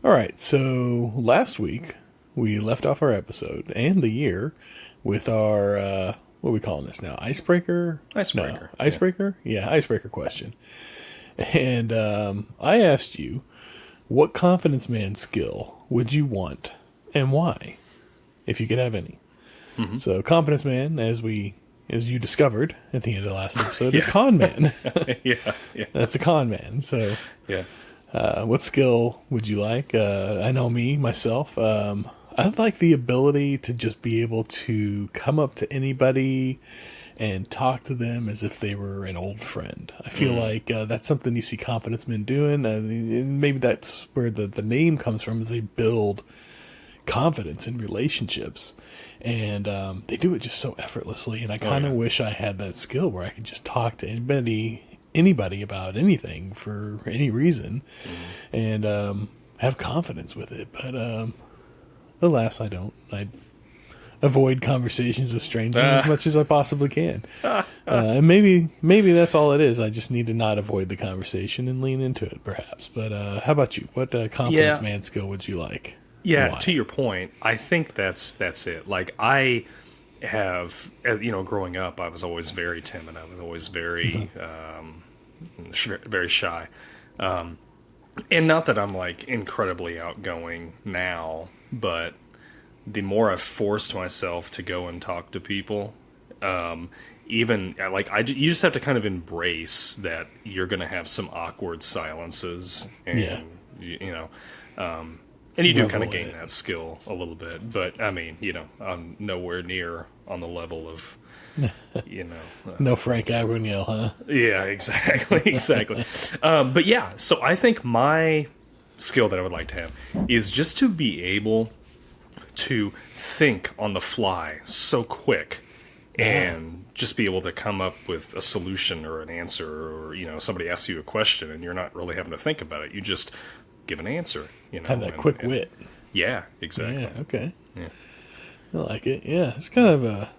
All right, so last week we left off our episode and the year with our, what are we calling this now? Icebreaker? Icebreaker. No, Icebreaker? Yeah, Icebreaker question. And I asked you, what confidence man skill would you want and why, if you could have any? Mm-hmm. So confidence man, as you discovered at the end of the last episode, is con man. Yeah. That's a con man. So Yeah. what skill would you like? I know myself. I'd like the ability to just be able to come up to anybody and talk to them as if they were an old friend. I feel like that's something you see confidence men doing. And maybe that's where the name comes from, is they build confidence in relationships. And they do it just so effortlessly. And I kind of wish I had that skill where I could just talk to anybody about anything for any reason and have confidence with it. But alas, I don't. I avoid conversations with strangers as much as I possibly can. And maybe that's all it is. I just need to not avoid the conversation and lean into it, perhaps. But how about you? What confidence man skill would you like? Yeah, to your point, I think that's it. Like, I have, growing up, I was always very timid. I was always very, very shy. And not that I'm, like, incredibly outgoing now, but the more I've forced myself to go and talk to people, you just have to kind of embrace that you're going to have some awkward silences. And, and you do kind of gain that skill a little bit. But, I mean, I'm nowhere near on the level of, no Frank Abagnale, huh? Yeah, exactly. But yeah, so I think my skill that I would like to have is just to be able to think on the fly so quick and just be able to come up with a solution or an answer, or, somebody asks you a question and you're not really having to think about it. You just give an answer, Have that quick wit. Yeah, exactly. Yeah, okay. Yeah. I like it. Yeah, it's kind of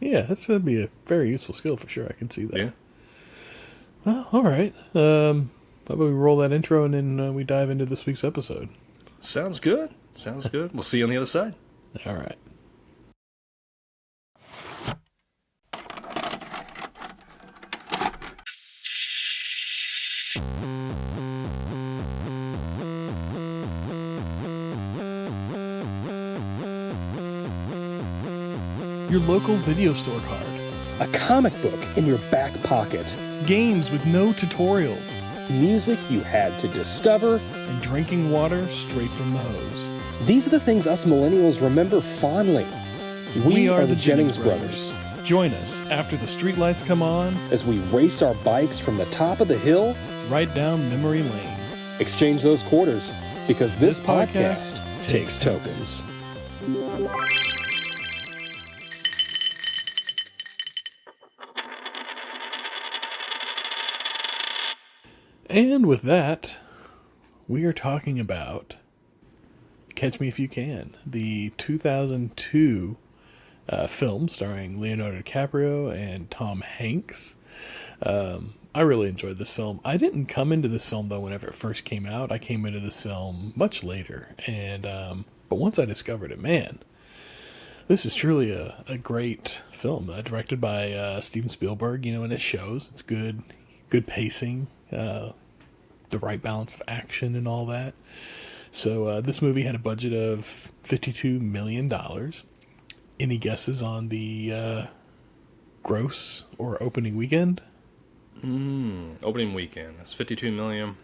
that's going to be a very useful skill for sure. I can see that. Yeah. Well, all right. How about we roll that intro and then we dive into this week's episode? Sounds good. We'll see you on the other side. All right. Your local video store card. A comic book in your back pocket. Games with no tutorials. Music you had to discover. And drinking water straight from the hose. These are the things us millennials remember fondly. We are the Jennings brothers. Join us after the streetlights come on as we race our bikes from the top of the hill right down memory lane. Exchange those quarters, because this podcast takes tokens. And with that, we are talking about Catch Me If You Can, the 2002 film starring Leonardo DiCaprio and Tom Hanks. I really enjoyed this film. I didn't come into this film, though, whenever it first came out. I came into this film much later. And but once I discovered it, man, this is truly a great film. Directed by Steven Spielberg, and it shows. It's good pacing. The right balance of action and all that. So this movie had a budget of $52 million. Any guesses on the gross or opening weekend? Opening weekend. That's $52 million.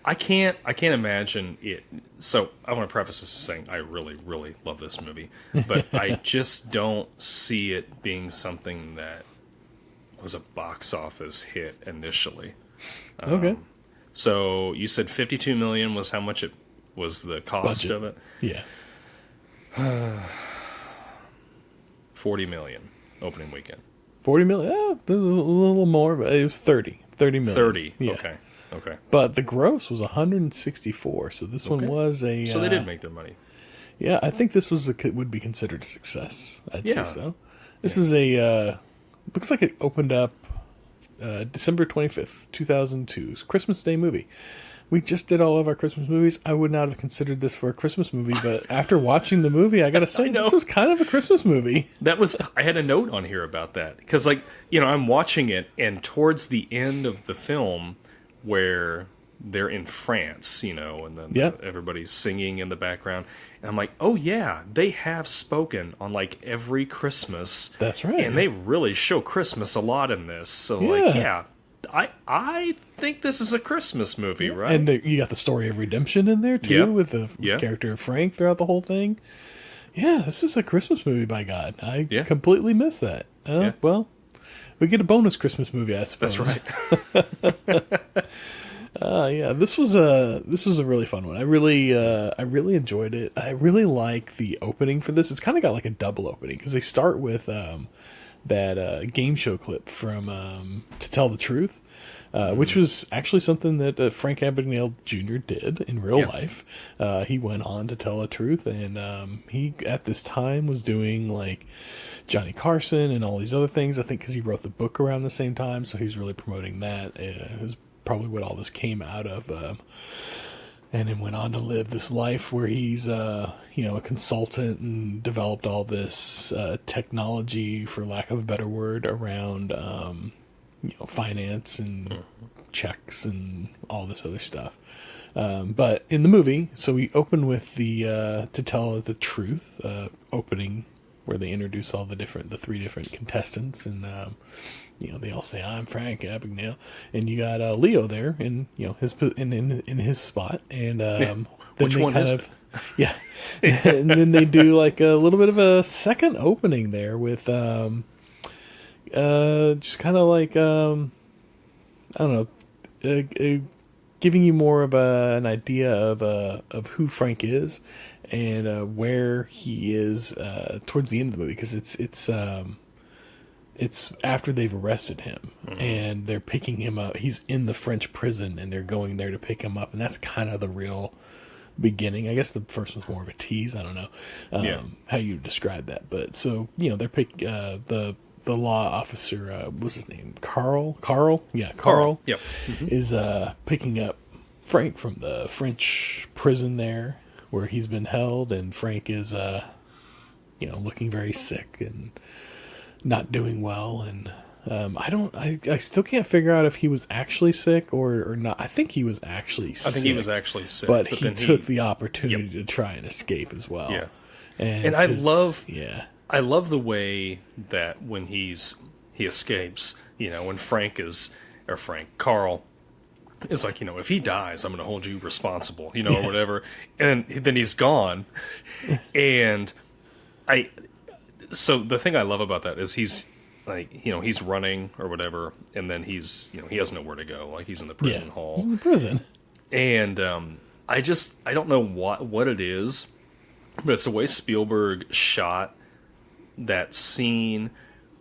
I can't imagine it. So I want to preface this saying I really, really love this movie, but I just don't see it being something that was a box office hit initially. Okay. So you said 52 million was how much it was, the cost budget of it? Yeah. 40 million opening weekend. 40 million? Yeah, there's a little more, but it was 30 million. 30. Yeah. Okay. But the gross was 164, so this one was a... So they did make their money. Yeah, I think this would be considered a success. I'd say so. This was looks like it opened up December 25th, 2002. It's a Christmas Day movie. we just did all of our Christmas movies. I would not have considered this for a Christmas movie, but after watching the movie, I gotta say, this was kind of a Christmas movie. I had a note on here about that because, like, I'm watching it, and towards the end of the film, where they're in France, and then everybody's singing in the background, and I'm like, oh yeah, they have spoken on like every Christmas. That's right, and they really show Christmas a lot in this. So I think this is a Christmas movie, right? And you got the story of redemption in there too, with the character of Frank throughout the whole thing. Yeah, this is a Christmas movie, by God. I completely missed that. Well, we get a bonus Christmas movie, I suppose. That's right. This was a really fun one. I really enjoyed it. I really like the opening for this. It's kind of got like a double opening because they start with that game show clip from To Tell the Truth, which was actually something that Frank Abagnale Jr. did in real life. He went on to tell the truth, and he at this time was doing like Johnny Carson and all these other things. I think because he wrote the book around the same time, so he's really promoting that. Is probably what all this came out of. And then went on to live this life where he's, a consultant and developed all this technology, for lack of a better word, around, finance and checks and all this other stuff. But in the movie, so we open with the To Tell the Truth opening, where they introduce all the three different contestants, and they all say, "I'm Frank Abagnale," and you got Leo there, in in his spot, and then which they one kind is of, and then they do like a little bit of a second opening there with just kind of like I don't know, giving you more of an idea of who Frank is and where he is towards the end of the movie, because it's after they've arrested him and they're picking him up. He's in the French prison and they're going there to pick him up, and that's kind of the real beginning. I guess the first one's more of a tease. I don't know how you describe that, but so they're the law officer, what's his name? Carl. Carl. Yep. Is picking up Frank from the French prison there where he's been held, and Frank is looking very sick and not doing well, and I still can't figure out if he was actually sick or not. I think he was actually sick. I think he was actually sick, but he took the opportunity to try and escape as well. Yeah, and I love the way that when he escapes, when Carl is like, if he dies, I'm going to hold you responsible, or whatever, and then he's gone, and so the thing I love about that is he's like, he's running or whatever, and then he's, he has nowhere to go. Like, he's in the prison hall. He's in the prison. And I don't know what it is, but it's the way Spielberg shot that scene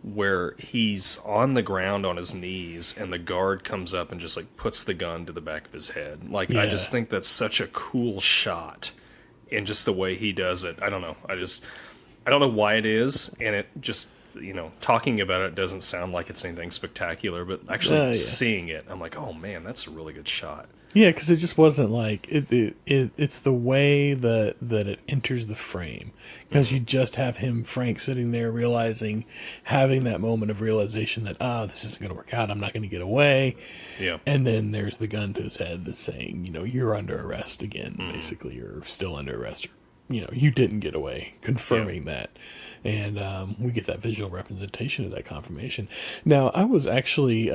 where he's on the ground on his knees and the guard comes up and just like puts the gun to the back of his head. Like, I just think that's such a cool shot, and just the way he does it. I don't know. I don't know why it is, and it just, talking about it doesn't sound like it's anything spectacular, but actually seeing it, I'm like, oh man, that's a really good shot. Yeah, because it just wasn't like it's the way that it enters the frame, because you just have Frank sitting there having that moment of realization that this isn't going to work out. I'm not going to get away. Yeah, and then there's the gun to his head that's saying, you're under arrest again. Basically, you're still under arrest. You didn't get away, confirming that. And we get that visual representation of that confirmation. Now, I was actually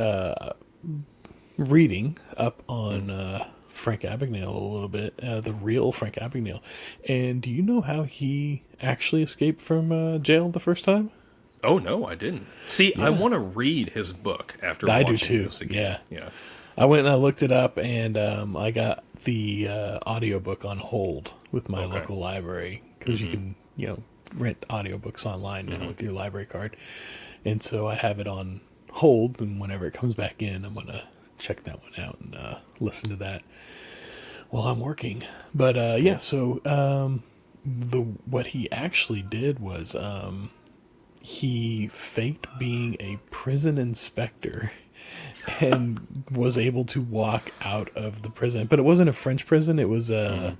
reading up on Frank Abagnale a little bit, the real Frank Abagnale. And do you know how he actually escaped from jail the first time? Oh, no, I didn't. See, I want to read his book after watching this again. Yeah. I went and I looked it up, and I got the audiobook on hold with my local library, because you can, rent audiobooks online now with your library card. And so I have it on hold, and whenever it comes back in, I'm going to check that one out and listen to that while I'm working. But so what he actually did was he faked being a prison inspector and was able to walk out of the prison. But it wasn't a French prison. It was I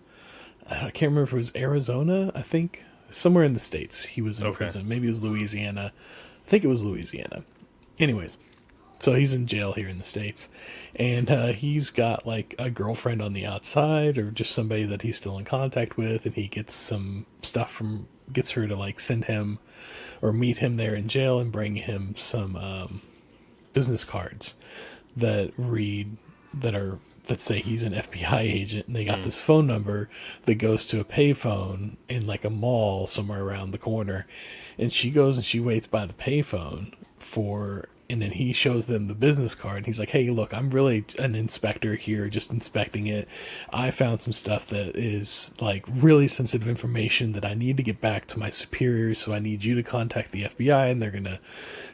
can't remember if it was Arizona, I think. Somewhere in the States he was in prison. Maybe it was Louisiana. I think it was Louisiana. Anyways, so he's in jail here in the States. And he's got like a girlfriend on the outside, or just somebody that he's still in contact with. And he gets some stuff gets her to like send him or meet him there in jail and bring him some business cards that say he's an FBI agent, and they got this phone number that goes to a payphone in like a mall somewhere around the corner. And she goes and she waits by the payphone and then he shows them the business card. He's like, hey, look, I'm really an inspector here, just inspecting it. I found some stuff that is like really sensitive information that I need to get back to my superiors. So I need you to contact the FBI, and they're going to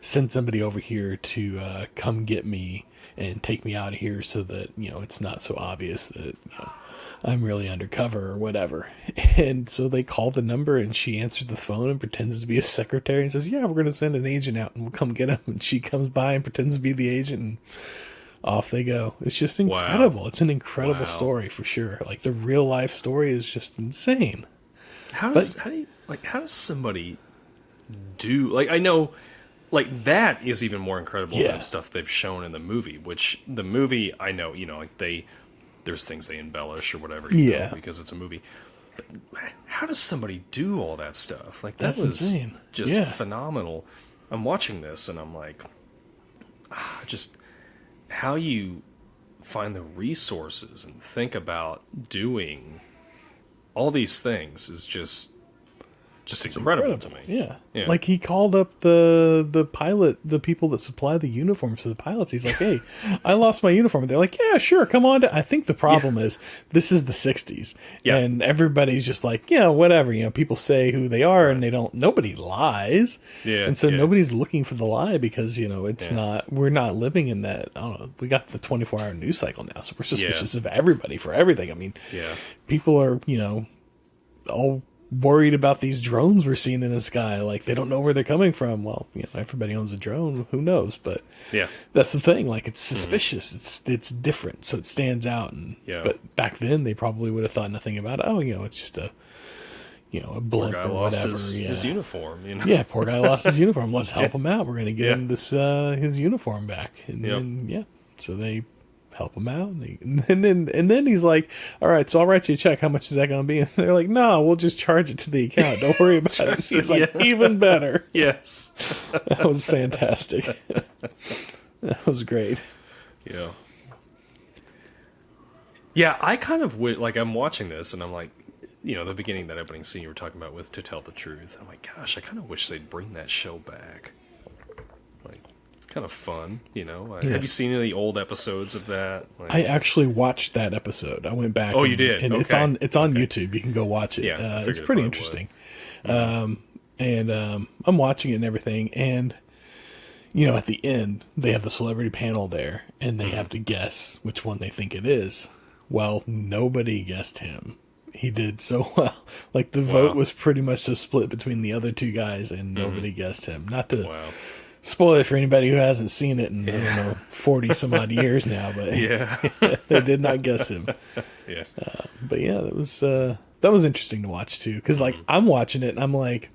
send somebody over here to come get me and take me out of here, so that, it's not so obvious that, I'm really undercover or whatever. And so they call the number, and she answers the phone and pretends to be a secretary and says, yeah, we're going to send an agent out and we'll come get him. And she comes by and pretends to be the agent, and off they go. It's just incredible. Wow. It's an incredible story for sure. Like, the real life story is just insane. How does somebody do, like, I know, like, that is even more incredible than stuff they've shown in the movie, which the movie, I know, like there's things they embellish or whatever, because it's a movie. But how does somebody do all that stuff? Like, that was insane. Just phenomenal. I'm watching this and I'm like, just how you find the resources and think about doing all these things is just incredible to me. Yeah. Like, he called up the pilot, the people that supply the uniforms to the pilots. He's like, hey, I lost my uniform. And they're like, yeah, sure, come on. I think the problem is this is the 60s. Yeah. And everybody's just like, whatever. People say who they are, and nobody lies. Yeah. And so nobody's looking for the lie, because, it's not, we're not living in that, I don't know, we got the 24-hour news cycle now. So we're suspicious of everybody for everything. I mean, people are, all worried about these drones we're seeing in the sky. Like, they don't know where they're coming from. Well, everybody owns a drone. Who knows? But that's the thing. Like, it's suspicious. It's different, so it stands out. And but back then they probably would have thought nothing about it. Oh, it's just a a blimp or whatever. His uniform. Yeah, poor guy lost his uniform. Let's help him out. We're gonna get him this his uniform back. And then so they help him out, and then he's like, all right, so I'll write you a check. How much is that going to be? And they're like, no, we'll just charge it to the account. Don't worry about it. He's like, even better. Yes. That was fantastic. That was great. Yeah, I kind of like, I'm watching this and I'm like, the beginning, that opening scene you were talking about with To Tell the Truth. I'm like, gosh, I kind of wish they'd bring that show back. Like, kind of fun, Have you seen any old episodes of that? Like, I actually watched that episode. I went back. Oh, you did? And it's on YouTube. You can go watch it. It's pretty interesting. I'm watching it and everything, and at the end they have the celebrity panel there, and they have to guess which one they think it is. Well, nobody guessed him. He did so well. Like, the vote was pretty much just split between the other two guys, and nobody guessed him. Not to spoil it for anybody who hasn't seen it in, I don't know, 40 some odd years now, but they did not guess him. But that was interesting to watch too, because like, I'm watching it and I'm like,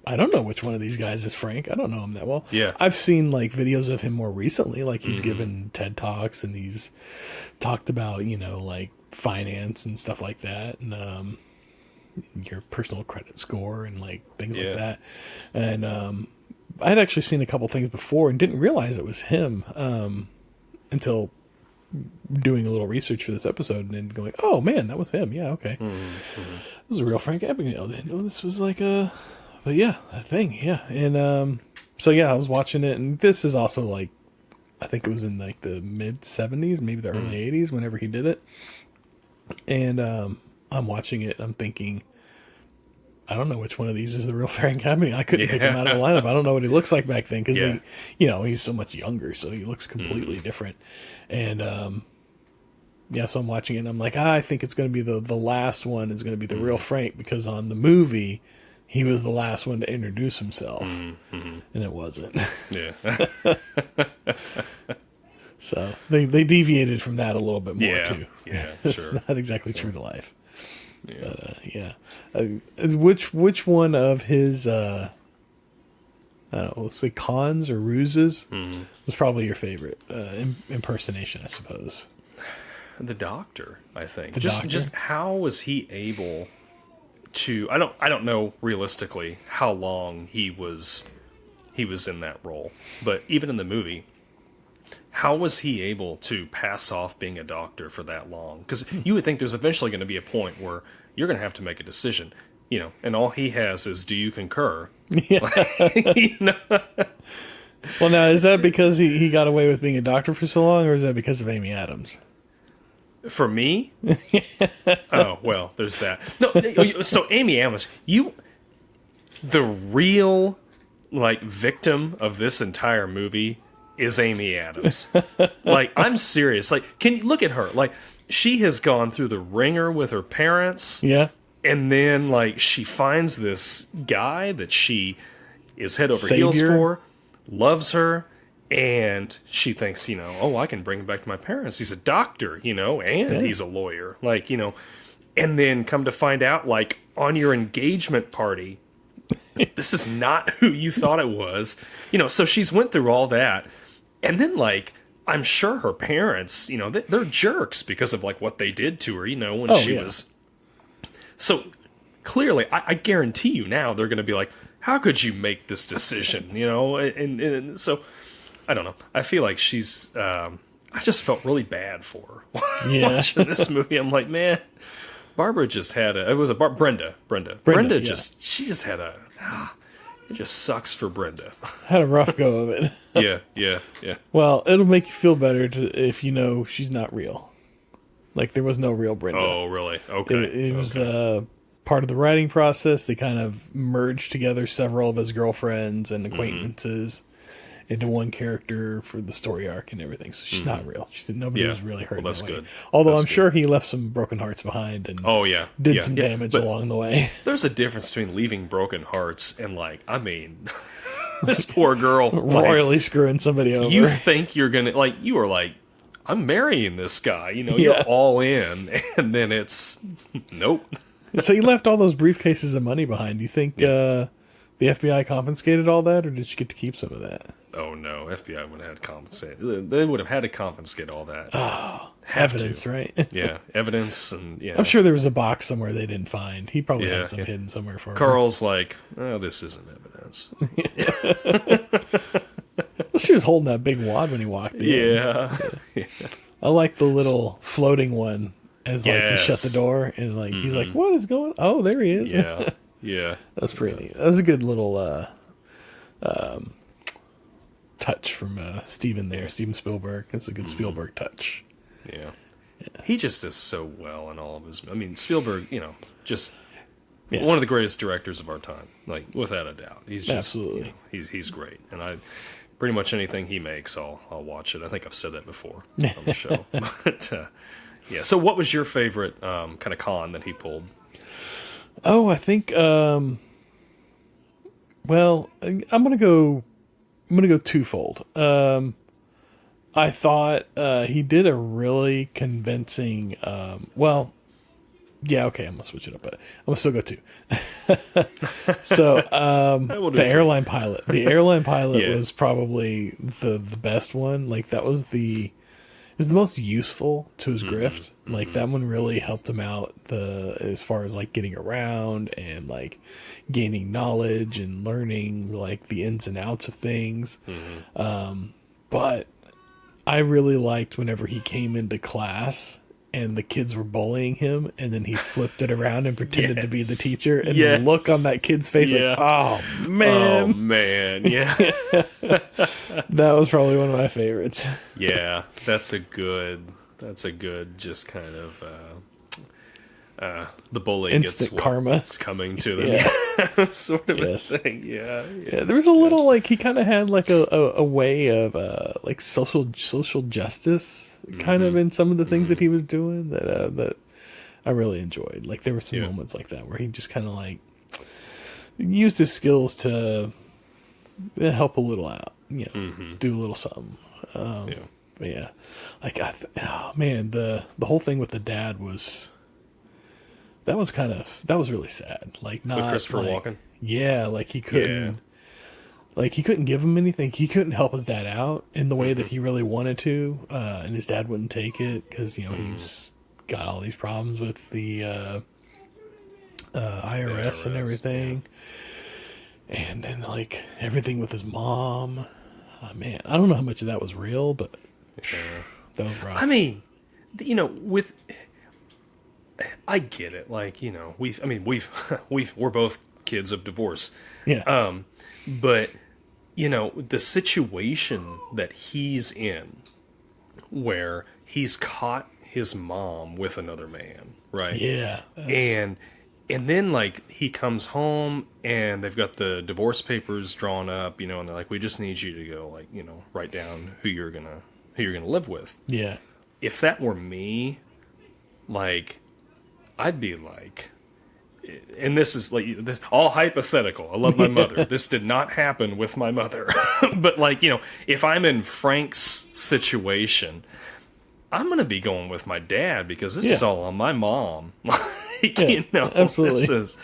I don't know which one of these guys is Frank. I don't know him that well. I've seen like videos of him more recently, like he's given TED Talks and he's talked about, like finance and stuff like that, and your personal credit score and like things like that. And I had actually seen a couple things before and didn't realize it was him until doing a little research for this episode, and then going, oh man, that was him. Yeah, okay. This is a real Frank Abagnale. Didn't know this was like a thing. Yeah. And so I was watching it, and this is also like, I think it was in like the mid 70s, maybe the early 80s, whenever he did it. And I'm watching it, I'm thinking, I don't know which one of these is the real Frank Abagnale. I couldn't pick him out of the lineup. I don't know what he looks like back then, because he's so much younger, so he looks completely different. And so I'm watching it, and I'm like, I think it's going to be the last one is going to be the real Frank, because on the movie he was the last one to introduce himself, and it wasn't. So they deviated from that a little bit more too. Yeah, It's sure. not exactly true to life. Yeah. But which one of his I don't know, let's say cons or ruses was probably your favorite impersonation, I suppose. The Doctor, I think. The Doctor? Just how was he able to? I don't know realistically how long he was in that role, but even in the movie, how was he able to pass off being a doctor for that long? Because you would think there's eventually going to be a point where you're going to have to make a decision, and all he has is, "Do you concur?" Yeah. Well, now, is that because he got away with being a doctor for so long, or is that because of Amy Adams? For me? Oh, well, there's that. No, so Amy Adams, the real, victim of this entire movie is Amy Adams. I'm serious. Can you look at her? She has gone through the ringer with her parents. Yeah. And then, she finds this guy that she is head over Savior. heels for, loves her, and she thinks, I can bring him back to my parents. He's a doctor, and he's a lawyer. And then come to find out, on your engagement party, this is not who you thought it was. So she's went through all that. And then, I'm sure her parents, they're jerks because of, what they did to her, when she was... So, clearly, I guarantee you now they're going to be like, how could you make this decision, And so, I don't know. I feel like she's... I just felt really bad for her watching this movie. I'm like, man, Barbara just had Brenda. Brenda just... Yeah. She just had it just sucks for Brenda. Had a rough go of it. Yeah. Well, it'll make you feel better if she's not real. There was no real Brenda. Oh, really? Okay. It was part of the writing process. They kind of merged together several of his girlfriends and acquaintances into one character for the story arc and everything. So she's not real. Nobody was really hurt. Well, that's good. Although I'm sure he left some broken hearts behind and did some damage along the way. There's a difference between leaving broken hearts and this poor girl royally screwing somebody over. You think you're gonna you are I'm marrying this guy, you're all in, and then it's nope. So you left all those briefcases of money behind. Do you think the FBI confiscated all that, or did you get to keep some of that? Oh no, FBI would have had to compensate. They would have had to confiscate all that. Oh, evidence, right? Yeah, evidence, and I'm sure there was a box somewhere they didn't find. He probably had some hidden somewhere for Carl's oh, this isn't evidence. Well, she was holding that big wad when he walked in. Yeah. I like the little floating one as he shut the door and he's like, what is going on? Oh, there he is. Yeah. That's pretty neat. That was a good little touch from Steven Spielberg. It's a good Spielberg touch. Yeah. He just does so well in all of his... I mean, Spielberg, just one of the greatest directors of our time, without a doubt. He's just... Absolutely. He's great. And pretty much anything he makes, I'll watch it. I think I've said that before on the show. But, so what was your favorite kind of con that he pulled? Oh, I think... I'm gonna go twofold. I thought he did a really convincing. I'm gonna switch it up, but I'm gonna still go two. So the airline pilot. The airline pilot was probably the best one. That was it was the most useful to his grift. That one really helped him out as far as getting around and gaining knowledge and learning the ins and outs of things. But I really liked whenever he came into class and the kids were bullying him, and then he flipped it around and pretended to be the teacher, and the look on that kid's face oh man, yeah. That was probably one of my favorites. Yeah, that's a good just kind of the bully instant gets karma. It's coming to them, sort of a thing. Yeah. There was a little he kind of had a way of social justice kind of in some of the things that he was doing that I really enjoyed. There were some moments like that where he just kind of used his skills to help a little out, do a little something. But yeah, like oh man, the whole thing with the dad was that was really sad. Like not With Christopher like, Walken? yeah, like he couldn't. Like, he couldn't give him anything. He couldn't help his dad out in the way that he really wanted to, and his dad wouldn't take it because, he's got all these problems with the IRS and everything. Yeah. And then, like, everything with his mom. Oh, man, I don't know how much of that was real, but that was rough. I mean, I get it. Like, we're both kids of divorce. Yeah. But, the situation that he's in where he's caught his mom with another man, right? Yeah. And then, like, he comes home and they've got the divorce papers drawn up, and they're like, we just need you to go, like, write down who you're gonna live with. Yeah. If that were me, like, I'd be like, and this is like this all hypothetical. I love my mother. This did not happen with my mother. But like, if I'm in Frank's situation, I'm going to be going with my dad because this is all on my mom. Like, absolutely. This is,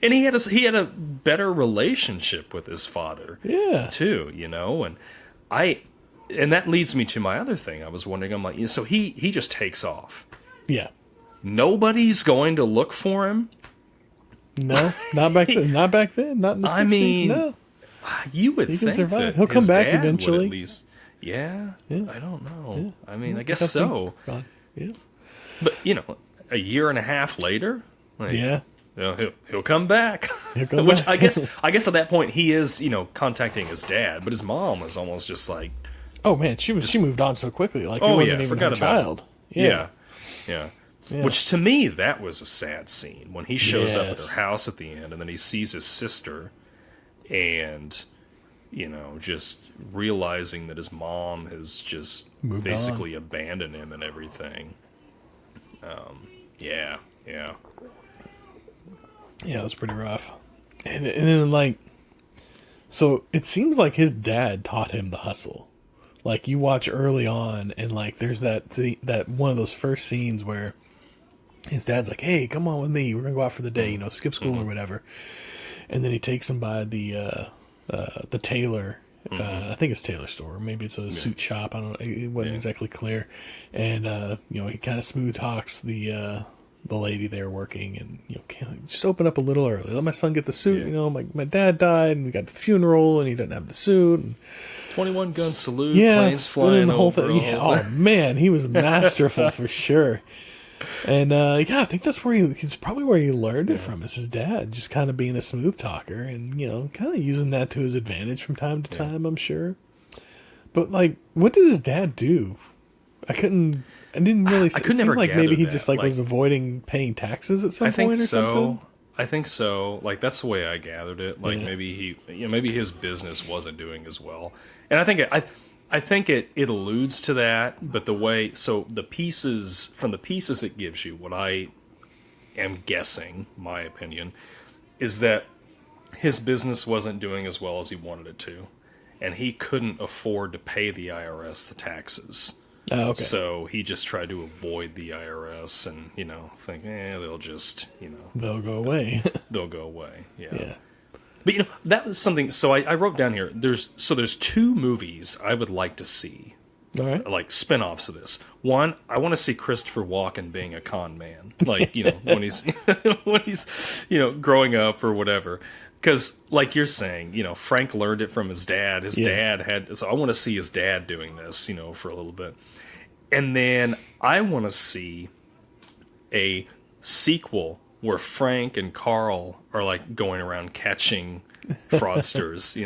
and he had a better relationship with his father. Yeah. Too, and that leads me to my other thing. I was wondering, I'm like, so he just takes off. Yeah. Nobody's going to look for him. No, not back then. Not back then. Not in the 60s. No. You would he think can survive. that He'll come his back dad eventually. would at least, I don't know. Yeah. I mean, I guess so. Yeah. But a year and a half later, like, he'll come back. He'll come Which back. I guess at that point he is contacting his dad, but his mom is almost just like, oh man, she moved on so quickly. Like, it wasn't even her child. Yeah. Which to me, that was a sad scene when he shows up at her house at the end and then he sees his sister and, just realizing that his mom has just basically abandoned him and everything. Yeah, it was pretty rough. And then, like, so it seems like his dad taught him the hustle. Like, you watch early on and, like, there's that one of those first scenes where his dad's like, hey, come on with me. We're going to go out for the day, skip school or whatever. And then he takes him by the tailor. I think it's tailor store. Maybe it's a suit shop. I don't know. It wasn't exactly clear. And, he kind of smooth talks the lady there working and, just open up a little early. Let my son get the suit. My dad died and we got the funeral and he doesn't have the suit. And 21 gun salute, planes flying the whole over. thing. Yeah, oh man, he was masterful for sure. And I think that's he's probably where he learned it from. Is his dad just kind of being a smooth talker and kind of using that to his advantage from time to time. I'm sure. But like, what did his dad do? I didn't really. I couldn't ever like maybe he that. just was avoiding paying taxes at some point or something. I think so. Like, that's the way I gathered it. Like, maybe maybe his business wasn't doing as well. And I think it alludes to that, but the pieces it gives you, what I am guessing, my opinion, is that his business wasn't doing as well as he wanted it to, and he couldn't afford to pay the IRS the taxes. Oh, okay. So he just tried to avoid the IRS and, think, they'll just, they'll go away. They'll go away. Yeah. But, that was something, so I wrote down here, there's two movies I would like to see. All right. Like spin-offs of this. One, I want to see Christopher Walken being a con man. Like, when he's, growing up or whatever. Because, like you're saying, Frank learned it from his dad. His dad so I want to see his dad doing this, for a little bit. And then I want to see a sequel where Frank and Carl are, like, going around catching fraudsters,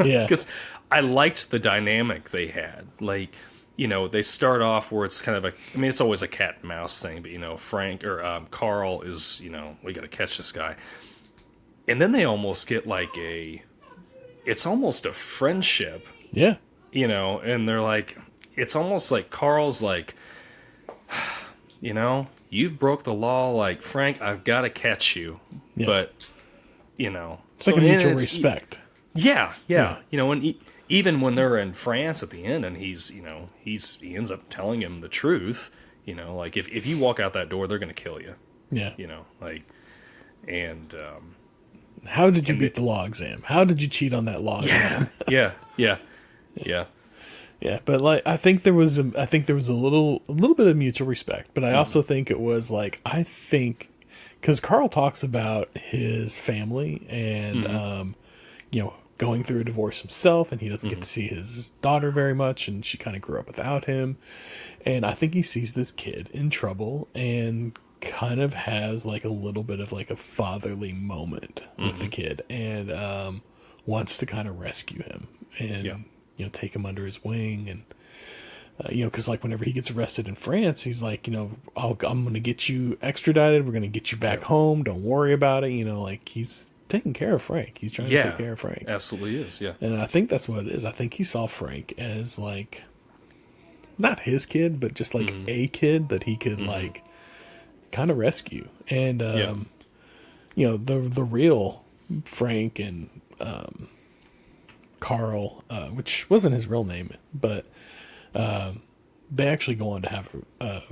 Yeah. Because I liked the dynamic they had. Like, they start off where it's kind of it's always a cat and mouse thing, but, Frank or Carl is, we got to catch this guy. And then they almost get like it's almost a friendship. Yeah. And they're like, it's almost like Carl's like, you've broke the law, like, Frank, I've got to catch you. Yeah. But, It's like a mutual respect. Yeah. And even when they're in France at the end, and he ends up telling him the truth. Like if you walk out that door, they're going to kill you. Yeah. And how did you beat the law exam? How did you cheat on that law exam? Yeah. Yeah, but like I think there was a little bit of mutual respect, but I also think it was like because Carl talks about his family and going through a divorce himself, and he doesn't get to see his daughter very much, and she kind of grew up without him, and I think he sees this kid in trouble and kind of has like a little bit of like a fatherly moment with the kid, and wants to kind of rescue him and take him under his wing, and because like whenever he gets arrested in France, he's like, I'm going to get you extradited, we're going to get you back home, don't worry about it, like he's taking care of Frank, he's trying to take care of Frank. Absolutely is. Yeah. And I think that's what it is. I think he saw Frank as like not his kid, but just like a kid that he could like kind of rescue. And the real Frank and Carl, which wasn't his real name, but they actually go on to have a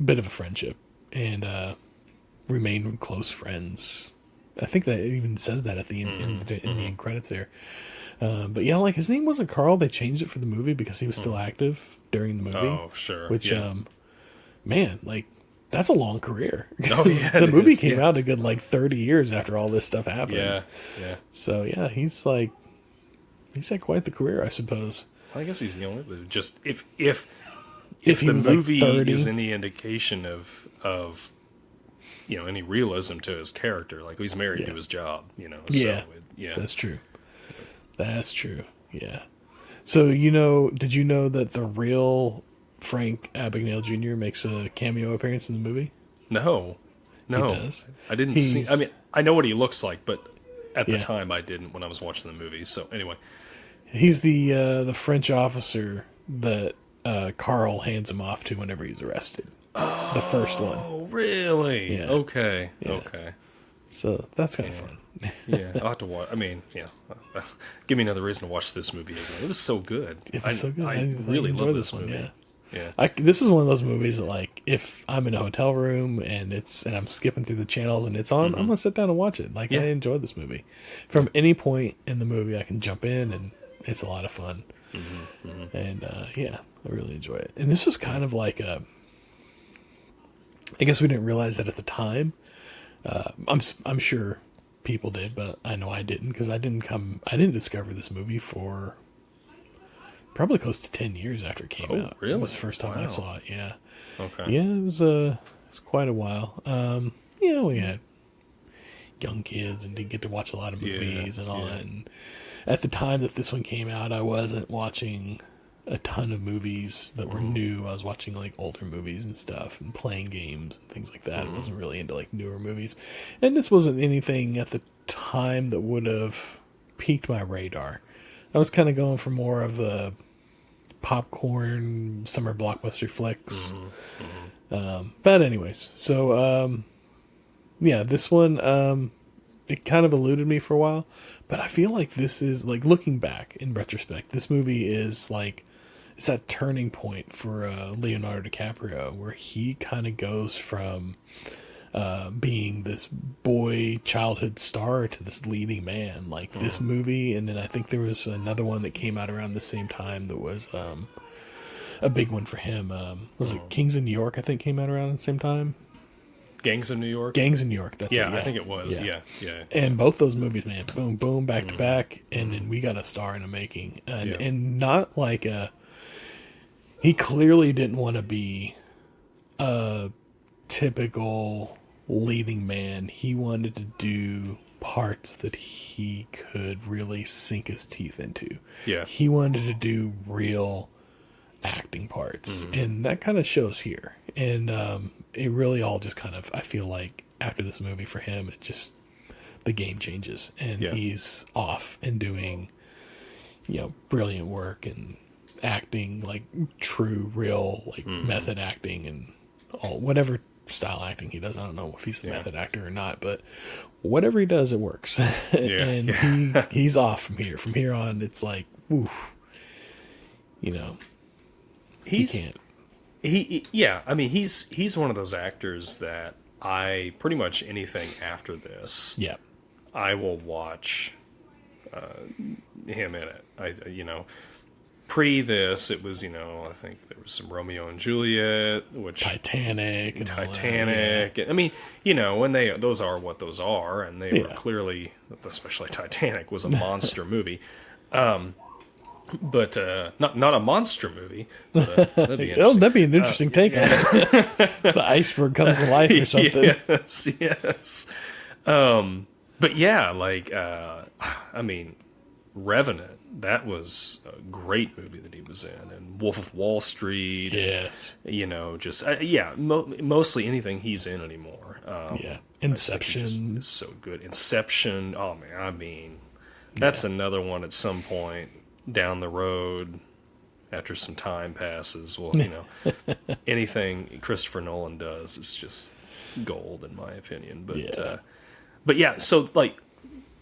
bit of a friendship and remain close friends. I think that it even says that at the in the end credits there. But yeah, like his name wasn't Carl. They changed it for the movie because he was still active during the movie. Oh, sure. Which, man, like that's a long career. Oh, yeah, the movie came out a good like 30 years after all this stuff happened. Yeah. So yeah, he's had quite the career, I suppose. I guess he's just if he the was movie like 30. is any indication of any realism to his character, like he's married to his job, Yeah, so that's true. That's true. Yeah. So did you know that the real Frank Abagnale Jr. makes a cameo appearance in the movie? No, He does. I didn't see. I mean, I know what he looks like, but at the time I didn't when I was watching the movie. So anyway, he's the French officer that Carl hands him off to whenever he's arrested. Oh, the first one. Oh, really? Yeah. Okay. Yeah. Okay. So that's kind of fun. Yeah, I'll have to watch. I mean, give me another reason to watch this movie again. It was so good. It was so good. I really enjoyed love this movie. one. Yeah. This is one of those movies that, like, if I'm in a hotel room and I'm skipping through the channels and it's on, I'm gonna sit down and watch it. Like, I enjoyed this movie. From any point in the movie, I can jump in and it's a lot of fun. And I really enjoy it. And this was kind of like I guess we didn't realize that at the time. I'm sure people did, but I know I didn't, because I didn't discover this movie for probably close to 10 years after it came out. Really? It was the first time I saw it. Yeah. Okay. Yeah, it was quite a while. We had young kids and didn't get to watch a lot of movies and all that. And at the time that this one came out, I wasn't watching a ton of movies that were new. I was watching like older movies and stuff and playing games and things like that. I wasn't really into like newer movies. And this wasn't anything at the time that would have piqued my radar. I was kind of going for more of the popcorn summer blockbuster flicks. But anyways, so this one it kind of eluded me for a while, but I feel like this is like, looking back in retrospect, this movie is like, it's that turning point for Leonardo DiCaprio, where he kind of goes from being this boy childhood star to this leading man. Like this movie, and then I think there was another one that came out around the same time that was a big one for him. Was it Kings of New York? I think came out around the same time. Gangs of New York. Gangs of New York. That's it. I think it was. Yeah. And both those movies, man, boom, boom, back to back, and then we got a star in the making, and not like he clearly didn't want to be a typical leading man. He wanted to do parts that he could really sink his teeth into. Yeah. He wanted to do real acting parts, and that kind of shows here. And it really all just kind of, I feel like after this movie for him, it just, the game changes, and he's off and doing brilliant work and acting, like true real like method acting and all, whatever style acting he does. I don't know if he's a method actor or not, but whatever he does, it works. And he's off from here on. It's like oof, you know, he can't. Yeah. I mean, he's one of those actors that I pretty much anything after this, Yeah. I will watch him in it. Pre this, it was, I think there was some Romeo and Juliet, which Titanic. And Titanic. I mean, when those are what those are, and they were clearly, especially Titanic, was a monster movie. But not a monster movie. But, that'd be interesting. That'd be an interesting take on it. The iceberg comes to life or something. Yes. But yeah, I mean, Revenant. That was a great movie that he was in, and Wolf of Wall Street. Yes. Mostly anything he's in anymore. Inception is so good. Inception. Oh man, I mean, that's another one at some point down the road after some time passes. Well, anything Christopher Nolan does is just gold in my opinion. But yeah, so like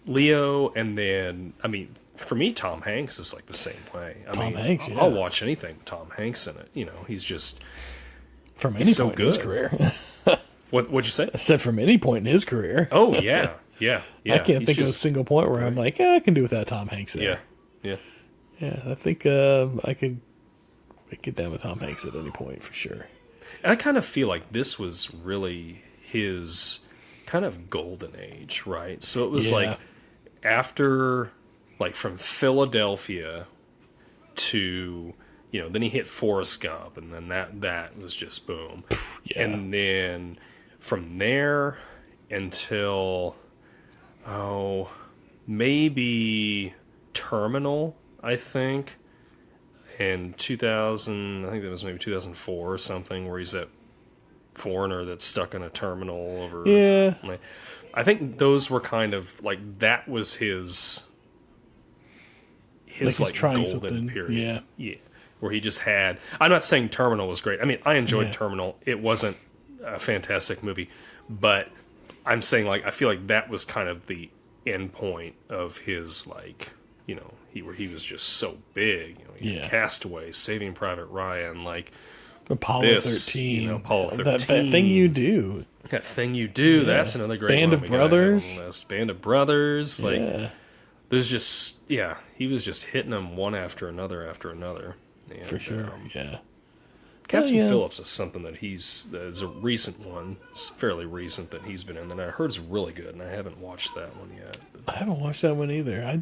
Leo, and then I mean. For me, Tom Hanks is like the same way. Tom Hanks, yeah. I'll watch anything with Tom Hanks in it. He's just from any so point good. in his career. What'd you say? I said from any point in his career. Oh yeah. I can't think of a single point where I'm like, I can do without Tom Hanks there. Yeah. I think I could get down with Tom Hanks at any point for sure. And I kind of feel like this was really his kind of golden age, right? So it was like after. Like from Philadelphia to, then he hit Forrest Gump, and then that was just boom. Yeah. And then from there until, maybe Terminal, I think, in 2000, I think that was maybe 2004 or something, where he's that foreigner that's stuck in a terminal over. Yeah. I think those were kind of, that was his trying golden something. period. Yeah. Where he just had... I'm not saying Terminal was great. I mean, I enjoyed Terminal. It wasn't a fantastic movie. But I'm saying, I feel like that was kind of the end point of his, where he was just so big. Castaway, Saving Private Ryan, Apollo 13. Apollo 13. That Thing You Do. That Thing You Do. That's another great Band one. of Brothers. Band of Brothers. There's just, he was just hitting them one after another. And, for sure, Captain Phillips is something that is a recent one. It's fairly recent that he's been in, that I heard is really good, and I haven't watched that one yet. I haven't watched that one either. I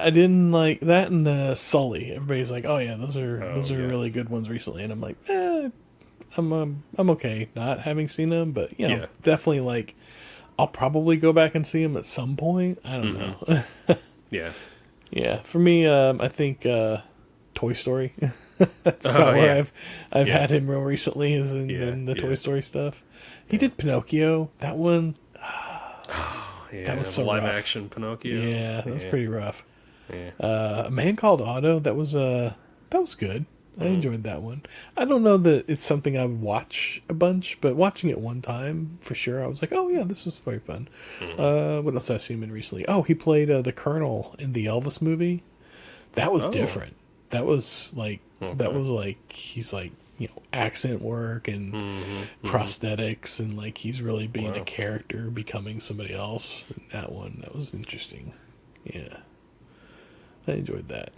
didn't like that and Sully. Everybody's like, oh yeah, those are really good ones recently, and I'm like, I'm okay not having seen them, but definitely I'll probably go back and see him at some point. I don't know. Yeah. For me, I think Toy Story. That's about where I've had him real recently, is in the Toy Story stuff. He did Pinocchio. That one. That was so live rough. Action Pinocchio. Yeah, that was pretty rough. Yeah. A Man Called Otto. That was good. I enjoyed that one. I don't know that it's something I would watch a bunch, but watching it one time, for sure, I was like, oh yeah, this was very fun. What else did I see him in recently? Oh, he played the Colonel in the Elvis movie. That was different. That was he's accent work and prosthetics, and he's really being a character, becoming somebody else. And that was interesting. Yeah. I enjoyed that.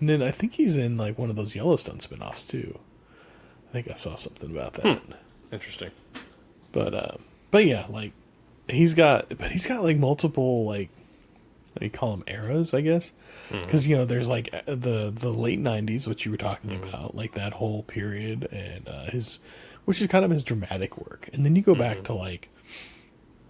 And then I think he's in one of those Yellowstone spinoffs too. I think I saw something about that. Interesting. But yeah, he's got multiple you call them eras, I guess, because there's the late '90s, which you were talking about, that whole period, and which is kind of his dramatic work, and then you go back to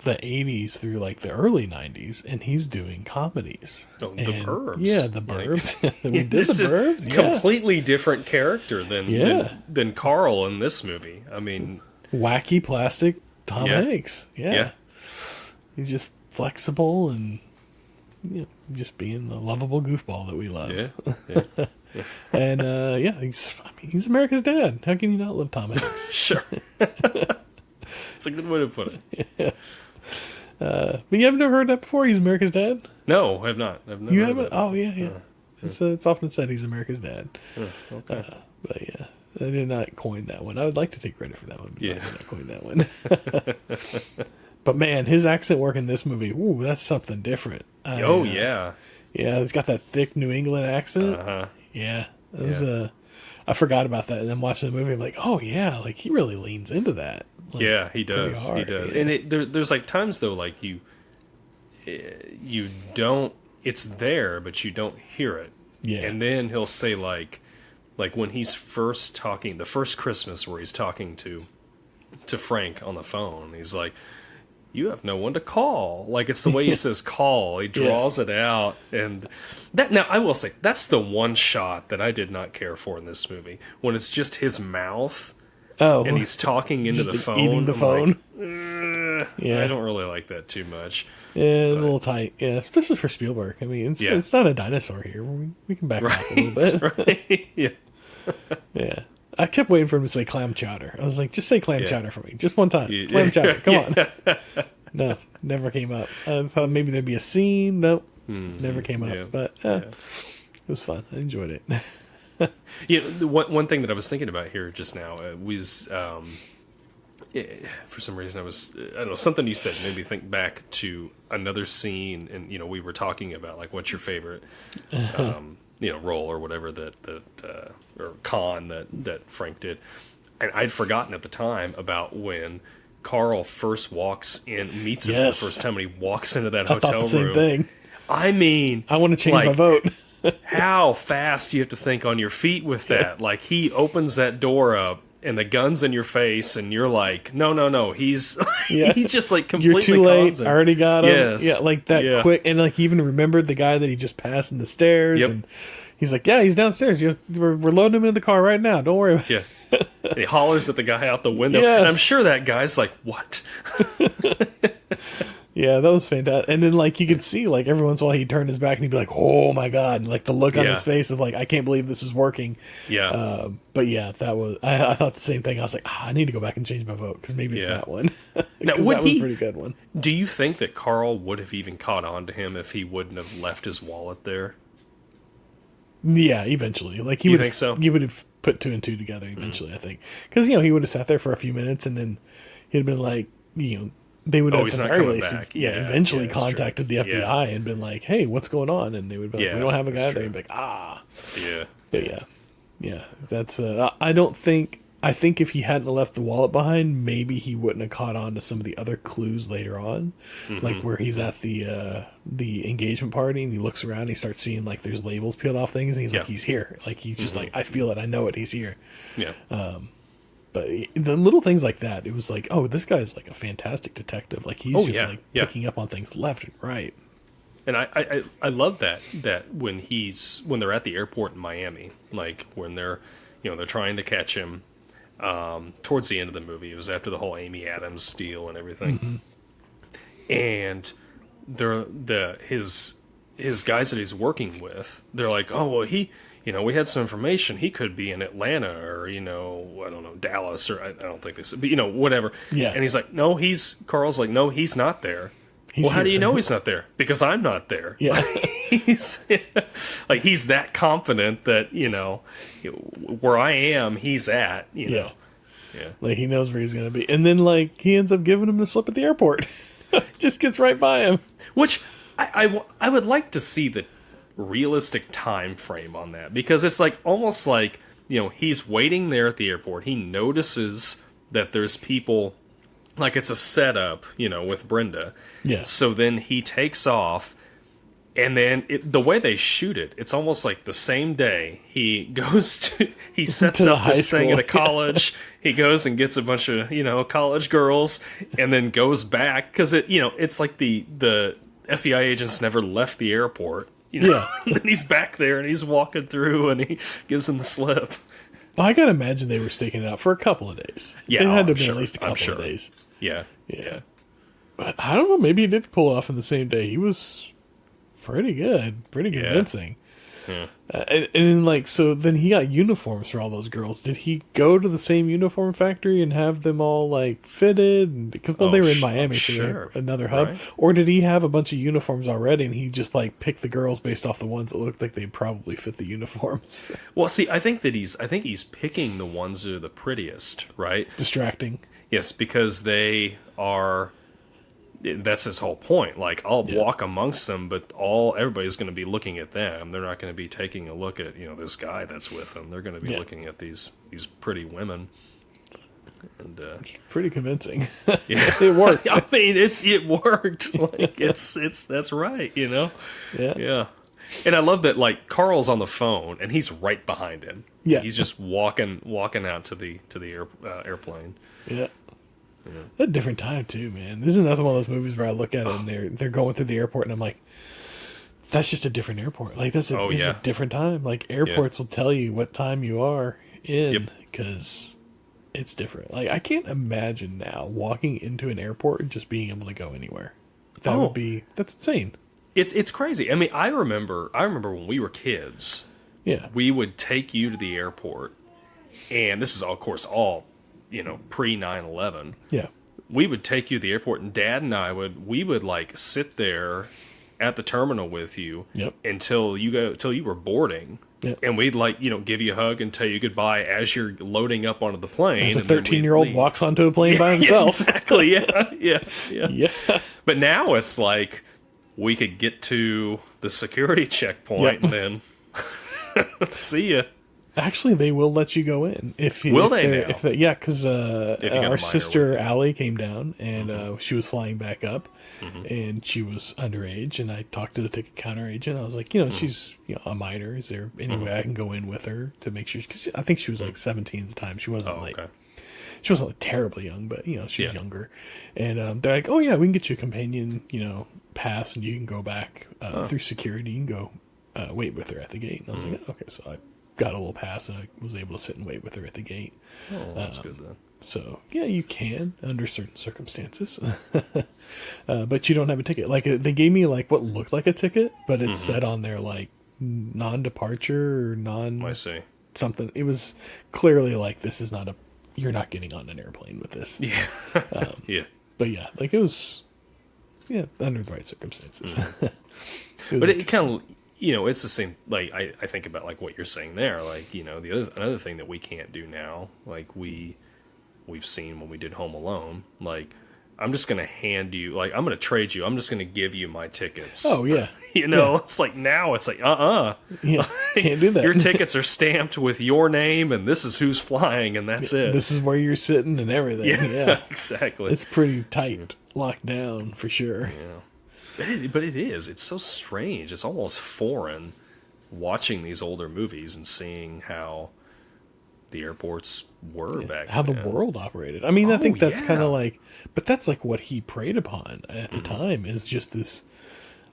the 80s through the early 90s, and he's doing comedies. The Burbs. Yeah, the Burbs. We did the Burbs. Completely different character than Carl in this movie. I mean, wacky plastic Tom Hanks. Yeah. He's just flexible and just being the lovable goofball that we love. Yeah. And he's America's dad. How can you not love Tom Hanks? Sure. It's a good way to put it. Yes. But you have never heard that before? He's America's dad? No, I have not. I've never You heard haven't? that. Oh, yeah. It's often said he's America's dad. Okay. But yeah, I did not coin that one. I would like to take credit for that one, but I did not coin that one. But man, his accent work in this movie, ooh, that's something different. Yeah. Yeah, he's got that thick New England accent. Yeah. That was, I forgot about that, and then watching the movie, I'm like, oh yeah, like he really leans into that. Like, yeah, he does. He does. Yeah. And there's like times though, like you don't. It's there, but you don't hear it. Yeah. And then he'll say like when he's first talking, the first Christmas where he's talking to Frank on the phone, he's like, "You have no one to call." Like it's the way he says "call." He draws it out, and that. Now I will say that's the one shot that I did not care for in this movie, when it's just his mouth. Oh, and he's talking into the phone. Eating the phone. Like, I don't really like that too much. Yeah, it's a little tight. Yeah, especially for Spielberg. I mean, it's not a dinosaur here. We can back off a little bit. Right. Yeah. Yeah. I kept waiting for him to say clam chowder. I was like, just say clam chowder for me. Just one time. Clam chowder. Come on. No, never came up. I thought maybe there'd be a scene. Nope. Never came up. But it was fun. I enjoyed it. The one thing that I was thinking about here just now was, for some reason, I don't know, something you said made me think back to another scene, and we were talking about like what's your favorite, role or whatever that or con that Frank did, and I'd forgotten at the time about when Carl first walks in, meets him for the first time, and he walks into that hotel room. Same thing. I mean, I want to change my vote. How fast you have to think on your feet with that. Like, he opens that door up and the gun's in your face and you're like, no, he's he's just like completely You're too late. constant. I already got him. Yes. Yeah, like that quick. And like he even remembered the guy that he just passed in the stairs. And he's like, yeah, he's downstairs. We're loading him in the car right now. Don't worry about it. And he hollers at the guy out the window. Yes. And I'm sure that guy's like, what? Yeah, that was fantastic. And then, like, you could see, like, every once in a while he'd turn his back and he'd be like, oh my God. And, like, the look on his face of, like, I can't believe this is working. Yeah. But yeah, that was, I thought the same thing. I was like, I need to go back and change my vote because maybe it's that one. Now, that was a pretty good one. Do you think that Carl would have even caught on to him if he wouldn't have left his wallet there? Yeah, eventually. Like, You think so? He would have put two and two together eventually, I think. Because, he would have sat there for a few minutes and then he'd have been like, they would have he's not coming back. Eventually contacted the FBI and been like, hey, what's going on? And they would be like, we don't have a guy there. And be like, Yeah. But yeah, that's, I think if he hadn't left the wallet behind, maybe he wouldn't have caught on to some of the other clues later on. Like where he's at the engagement party and he looks around and he starts seeing like there's labels peeled off things and he's like, he's here. Like he's just like, I feel it. I know it. He's here. Yeah. But the little things like that, it was like, oh, this guy's like a fantastic detective. Like he's picking up on things left and right. And I love that when they're at the airport in Miami, like when they're they're trying to catch him towards the end of the movie. It was after the whole Amy Adams deal and everything. And his guys that he's working with, they're like, oh well, we had some information. He could be in Atlanta or, I don't know, Dallas or I don't think they said, but, whatever. Yeah. And he's like, Carl's like, no, he's not there. He's well, how here. do you know he's not there? Because I'm not there. Yeah. He's that confident that, where I am, he's at, know. Yeah. Like he knows where he's going to be. And then like he ends up giving him the slip at the airport. Just gets right by him. Which I would like to see the realistic time frame on that, because it's like almost like he's waiting there at the airport. He notices that there's people, like it's a setup with Brenda. Yeah. So then he takes off, and then the way they shoot it, it's almost like the same day he sets To the up high this thing school. at a college. He goes and gets a bunch of college girls, and then goes back because it's like the FBI agents never left the airport. Yeah. And then he's back there and he's walking through and he gives him the slip. Well, I gotta imagine they were staking it out for a couple of days. Yeah, it had to have been sure. at least a couple of days. Yeah. But I don't know. Maybe he did pull it off in the same day. He was pretty good, pretty convincing. Yeah. And like, so then he got uniforms for all those girls. Did he go to the same uniform factory and have them all like fitted? Because they were in Miami, so they had another hub. Right. Or did he have a bunch of uniforms already and he just like picked the girls based off the ones that looked like they probably fit the uniforms? Well, see, I think he's picking the ones that are the prettiest, right? Distracting. Yes, because they are. That's his whole point. Like, I'll walk amongst them, but everybody's going to be looking at them. They're not going to be taking a look at this guy that's with them. They're going to be looking at these pretty women. And pretty convincing. Yeah, it worked. I mean, it worked. Like that's right. Yeah. And I love that. Like, Carl's on the phone and he's right behind him. Yeah, he's just walking out to the airplane. Yeah. A different time too, man. This is another one of those movies where I look at it and they're going through the airport and I'm like, that's just a different airport. Like it's a different time. Like airports will tell you what time you are in because it's different. Like I can't imagine now walking into an airport and just being able to go anywhere. That's insane. It's crazy. I mean, I remember when we were kids. Yeah, we would take you to the airport, and this is of course all pre 9/11. Yeah. We would take you to the airport, and Dad and I would like sit there at the terminal with you until you were boarding. Yep. And we'd like, give you a hug and tell you goodbye as you're loading up onto the plane. As a 13-year-old walks onto a plane by himself. Exactly. Yeah. But now it's like we could get to the security checkpoint and then see ya. Actually, they will let you go in if because our sister Allie came down and she was flying back up, and she was underage. And I talked to the ticket counter agent. I was like, she's a minor. Is there any way I can go in with her to make sure? Because I think she was like 17 at the time. She wasn't she wasn't like terribly young, but she was younger. And they're like, oh yeah, we can get you a companion, pass, and you can go back through security. You can go wait with her at the gate. And I was like, okay, so I got a little pass and I was able to sit and wait with her at the gate. Oh, that's good then. So yeah, you can under certain circumstances, but you don't have a ticket. Like they gave me like what looked like a ticket, but it said on there like non-departure or I see. Something. It was clearly like this is not you're not getting on an airplane with this. Yeah. Yeah. But yeah, like it was under the right circumstances. But it kind of. It's the same. Like I think about like what you're saying there. Like another thing that we can't do now. Like we've seen when we did Home Alone. Like I'm just gonna hand you. Like I'm gonna trade you. I'm just gonna give you my tickets. Oh yeah. It's like now it's like Yeah, can't do that. Your tickets are stamped with your name and this is who's flying and that's it. This is where you're sitting and everything. Yeah. Exactly. It's pretty tight, locked down for sure. Yeah. But it is. It's so strange. It's almost foreign watching these older movies and seeing how the airports were back how then. the world operated. I mean, I think that's kind of like, but that's like what he preyed upon at the time is just this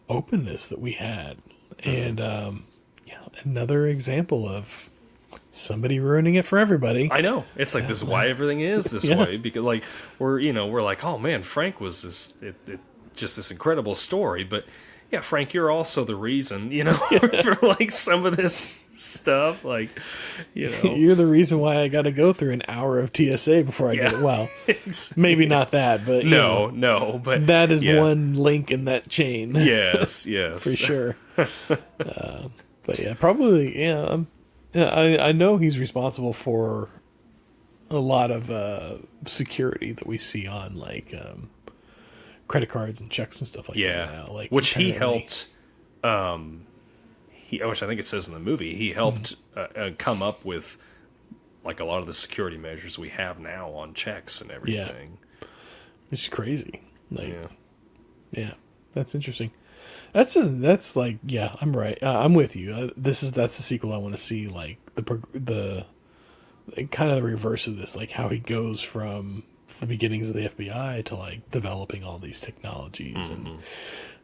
openness that we had. And another example of somebody ruining it for everybody. I know. It's like this is why everything is this way, because like we're like, oh man, Frank was this just this incredible story, but yeah, Frank, you're also the reason, for like some of this stuff, like, you're the reason why I got to go through an hour of TSA before I get it. Well, maybe not that, but no, but that is one link in that chain. Yes, for sure. But yeah, probably, I know he's responsible for a lot of security that we see on like credit cards and checks and stuff like that now. Like which he helped which I think it says in the movie, he helped come up with like a lot of the security measures we have now on checks and everything. Which is crazy. Like, that's interesting. That's like, I'm right. I'm with you. That's the sequel I want to see. Like the kind of the reverse of this, like how he goes from the beginnings of the FBI to like developing all these technologies. And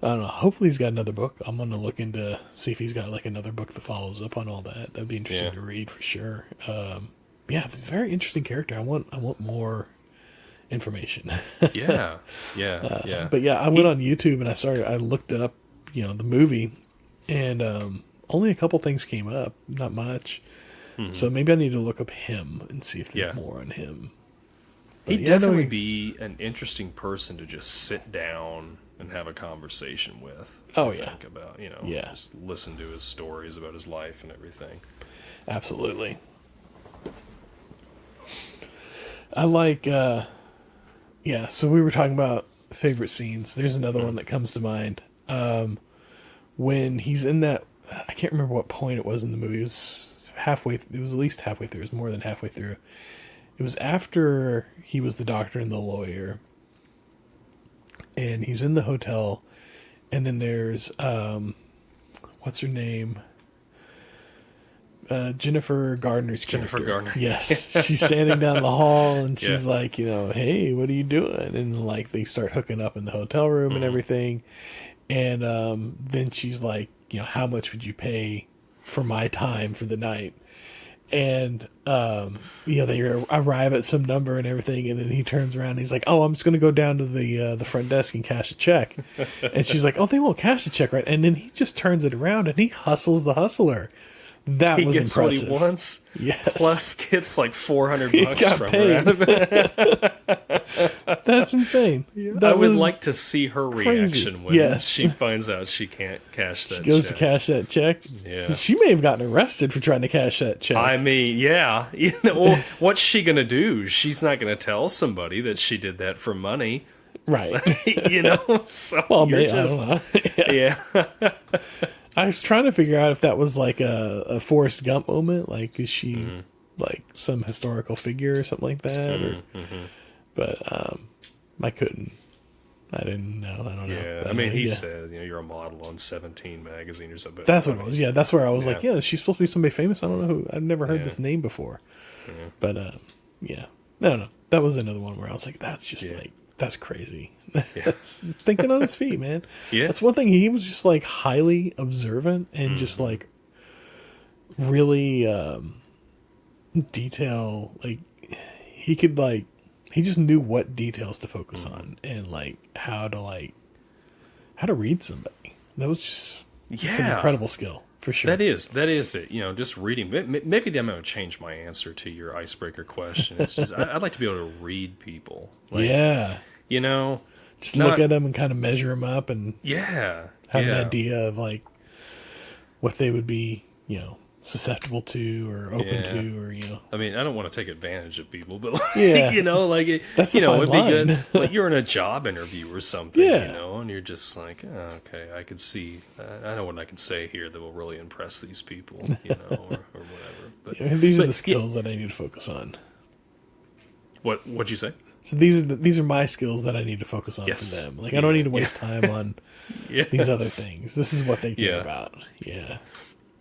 I don't know, hopefully he's got another book. I'm going to look into see if he's got like another book that follows up on all that. That'd be interesting to read for sure. It's a very interesting character. I want more information. But I went on YouTube and I looked up, the movie and only a couple things came up, not much. So maybe I need to look up him and see if there's more on him. But He'd definitely be an interesting person to just sit down and have a conversation with. Oh, think about, just listen to his stories about his life and everything. Absolutely. I like, so we were talking about favorite scenes. There's another one that comes to mind. When he's in that, I can't remember what point it was in the movie. It was it was at least halfway through. It was more than halfway through. It was after he was the doctor and the lawyer. And he's in the hotel. And then there's, what's her name? Jennifer Garner's character. Jennifer Garner. Yes. She's standing down the hall and she's like, hey, what are you doing? And like they start hooking up in the hotel room and everything. And then she's like, how much would you pay for my time for the night? And they arrive at some number and everything, and then he turns around and he's like, oh, I'm just gonna go down to the front desk and cash a check. And she's like, oh, they won't cash a check, right? And then he just turns it around and he hustles the hustler. That was gets impressive. What he wants, yes. Plus gets like $400 from her out of it. That's insane. I would like to see her reaction when she finds out she can't cash that check. She goes to cash that check. Yeah. She may have gotten arrested for trying to cash that check. I mean, yeah. What's she going to do? She's not going to tell somebody that she did that for money. Right. So well, I don't know. Yeah. I was trying to figure out if that was like a Forrest Gump moment. Like, is she like some historical figure or something like that? But I couldn't. I didn't know. I don't know. Yeah, but, I mean, he said, you're a model on 17 magazine or something. That's what it was. Yeah, that's where I was like, yeah, she's supposed to be somebody famous. I don't know who. I've never heard this name before. But no. That was another one where I was like, that's just like, that's crazy. That's thinking on his feet, man. Yeah. That's one thing. He was just like highly observant and just like really detail. Like he just knew what details to focus on and like how to read somebody. That was just it's an incredible skill for sure. That is it. Just reading. Maybe I'm going to change my answer to your icebreaker question. It's just I'd like to be able to read people. Like, just look at them and kind of measure them up and have an idea of like what they would be, susceptible to or open to, or I mean, I don't want to take advantage of people, but like, that's the fine it'd line. be good. Like you're in a job interview or something, and you're just like, oh, okay, I could see, I know what I can say here that will really impress these people, or whatever. But these are the skills that I need to focus on. What'd you say? So these are my skills that I need to focus on for them. Like I don't need to waste time on these other things. This is what they care about. Yeah.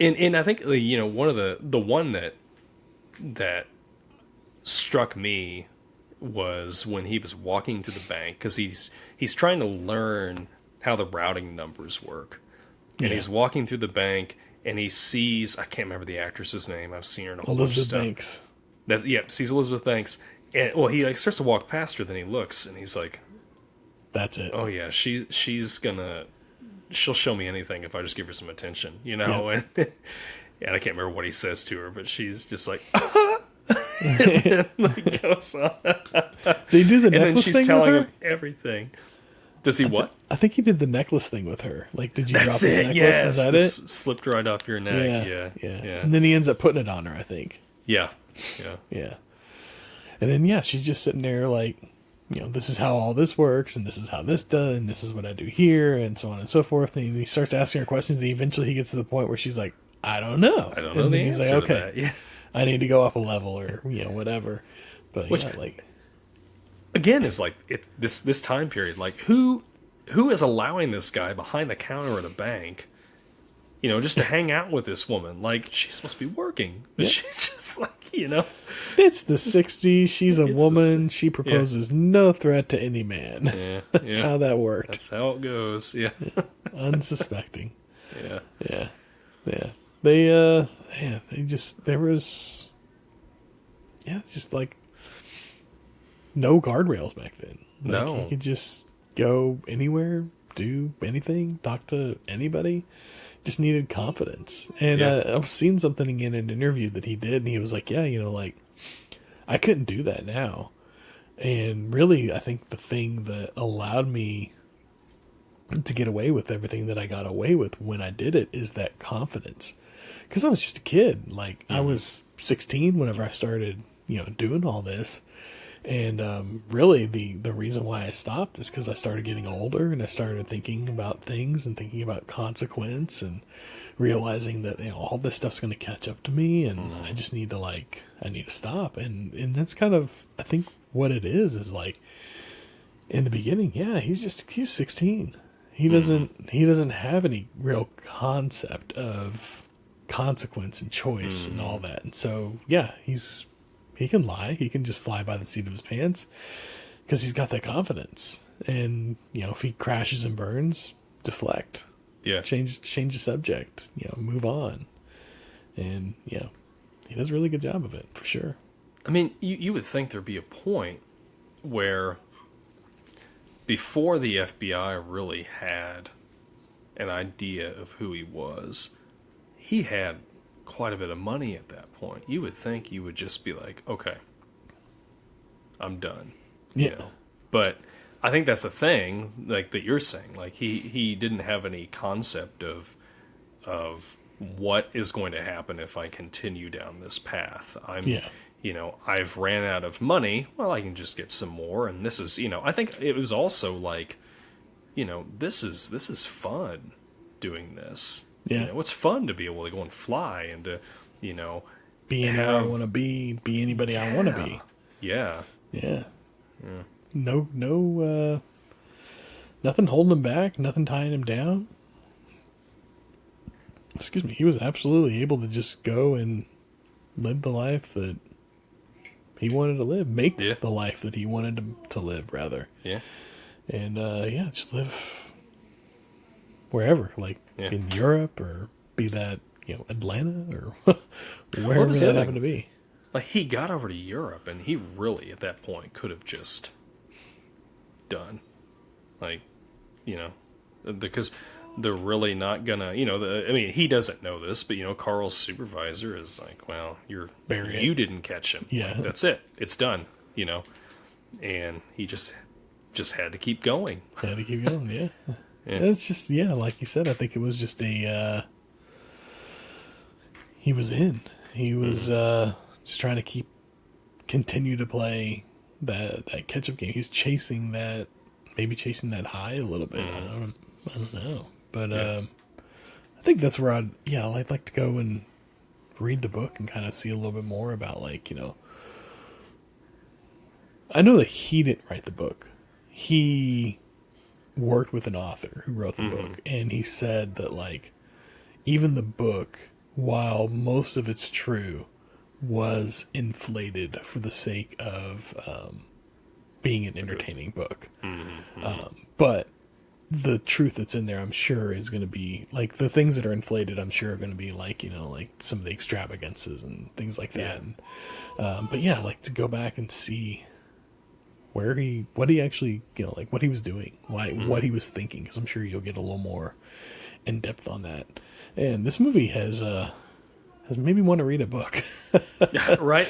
And I think one of the one that struck me was when he was walking to the bank because he's trying to learn how the routing numbers work, and he's walking through the bank and he sees, I can't remember the actress's name. I've seen her in a whole bunch of stuff. Banks. Sees Elizabeth Banks, and he like starts to walk past her. Then he looks and he's like, "That's it. Oh yeah, she's gonna." She'll show me anything if I just give her some attention, and I can't remember what he says to her, but she's just like, and like goes on. They do the necklace thing with her? And then she's telling him everything. Does he what? I think he did the necklace thing with her. Like, did you That's drop his necklace? Yes, Is that it? Slipped right off your neck. Yeah. And then he ends up putting it on her, I think. Yeah. And then, she's just sitting there like, this is how all this works, and this is how this done, and this is what I do here, and so on and so forth. And he starts asking her questions, and eventually he gets to the point where she's like, I don't know. I don't know the answer to that. Yeah. I need to go up a level or, whatever. But, again, is like this time period. Like, who is allowing this guy behind the counter at a bank, just to hang out with this woman? Like, she's supposed to be working, but she's just like, It's the 60s. She's a woman. She proposes no threat to any man. Yeah. That's how that worked. That's how it goes. Yeah. Unsuspecting. Yeah. They there was just like no guardrails back then. Like, you could just go anywhere, do anything, talk to anybody. just needed confidence. And I was seeing something in an interview that he did, and he was like, yeah, like, I couldn't do that now. And really, I think the thing that allowed me to get away with everything that I got away with when I did it is that confidence. Because I was just a kid. Like, I was 16 whenever I started, doing all this. And really, the reason why I stopped is because I started getting older, and I started thinking about things and thinking about consequence, and realizing that all this stuff's going to catch up to me, and I just need to I need to stop. And that's kind of, I think, what it is like, in the beginning, yeah, he's 16. He doesn't have any real concept of consequence and choice and all that. And so, yeah, he can lie. He can just fly by the seat of his pants because he's got that confidence. And, if he crashes and burns, deflect. Yeah. Change the subject, move on. And, he does a really good job of it, for sure. I mean, you would think there'd be a point where before the FBI really had an idea of who he was, he had quite a bit of money at that point. You would think you would just be like, okay, I'm done. Yeah. But I think that's a thing, like, that you're saying. Like, he didn't have any concept of what is going to happen if I continue down this path. I've ran out of money. Well, I can just get some more. And this is, I think it was also like, this is fun doing this. Yeah. It's fun to be able to go and fly and to, be anywhere I want to be anybody I want to be. Yeah. Yeah. No, nothing holding him back, nothing tying him down. Excuse me. He was absolutely able to just go and live the life that he wanted to live, make the life that he wanted to live, rather. Yeah. And, just live wherever, in Europe, or be that, Atlanta, or wherever that happened to be. Like, he got over to Europe, and he really, at that point, could have just done. Like, because they're really not gonna, he doesn't know this, but, Carl's supervisor is like, well, you didn't catch him. Yeah. Like, that's it. It's done, and he just had to keep going. Had to keep going, yeah. It's just, like you said, I think it was just he was in. He was just trying to continue to play that catch-up game. He was chasing that high a little bit. I don't know. But I think that's where I'd like to go and read the book and kind of see a little bit more about, I know that he didn't write the book. He worked with an author who wrote the book, and he said that, even the book, while most of it's true, was inflated for the sake of being an entertaining book. But the truth that's in there, I'm sure, is going to be, the things that are inflated, I'm sure are going to be, some of the extravagances and things like that. And, but to go back and see what he actually, what he was doing, what he was thinking, because I'm sure you'll get a little more in depth on that. And this movie has made me want to read a book. Right?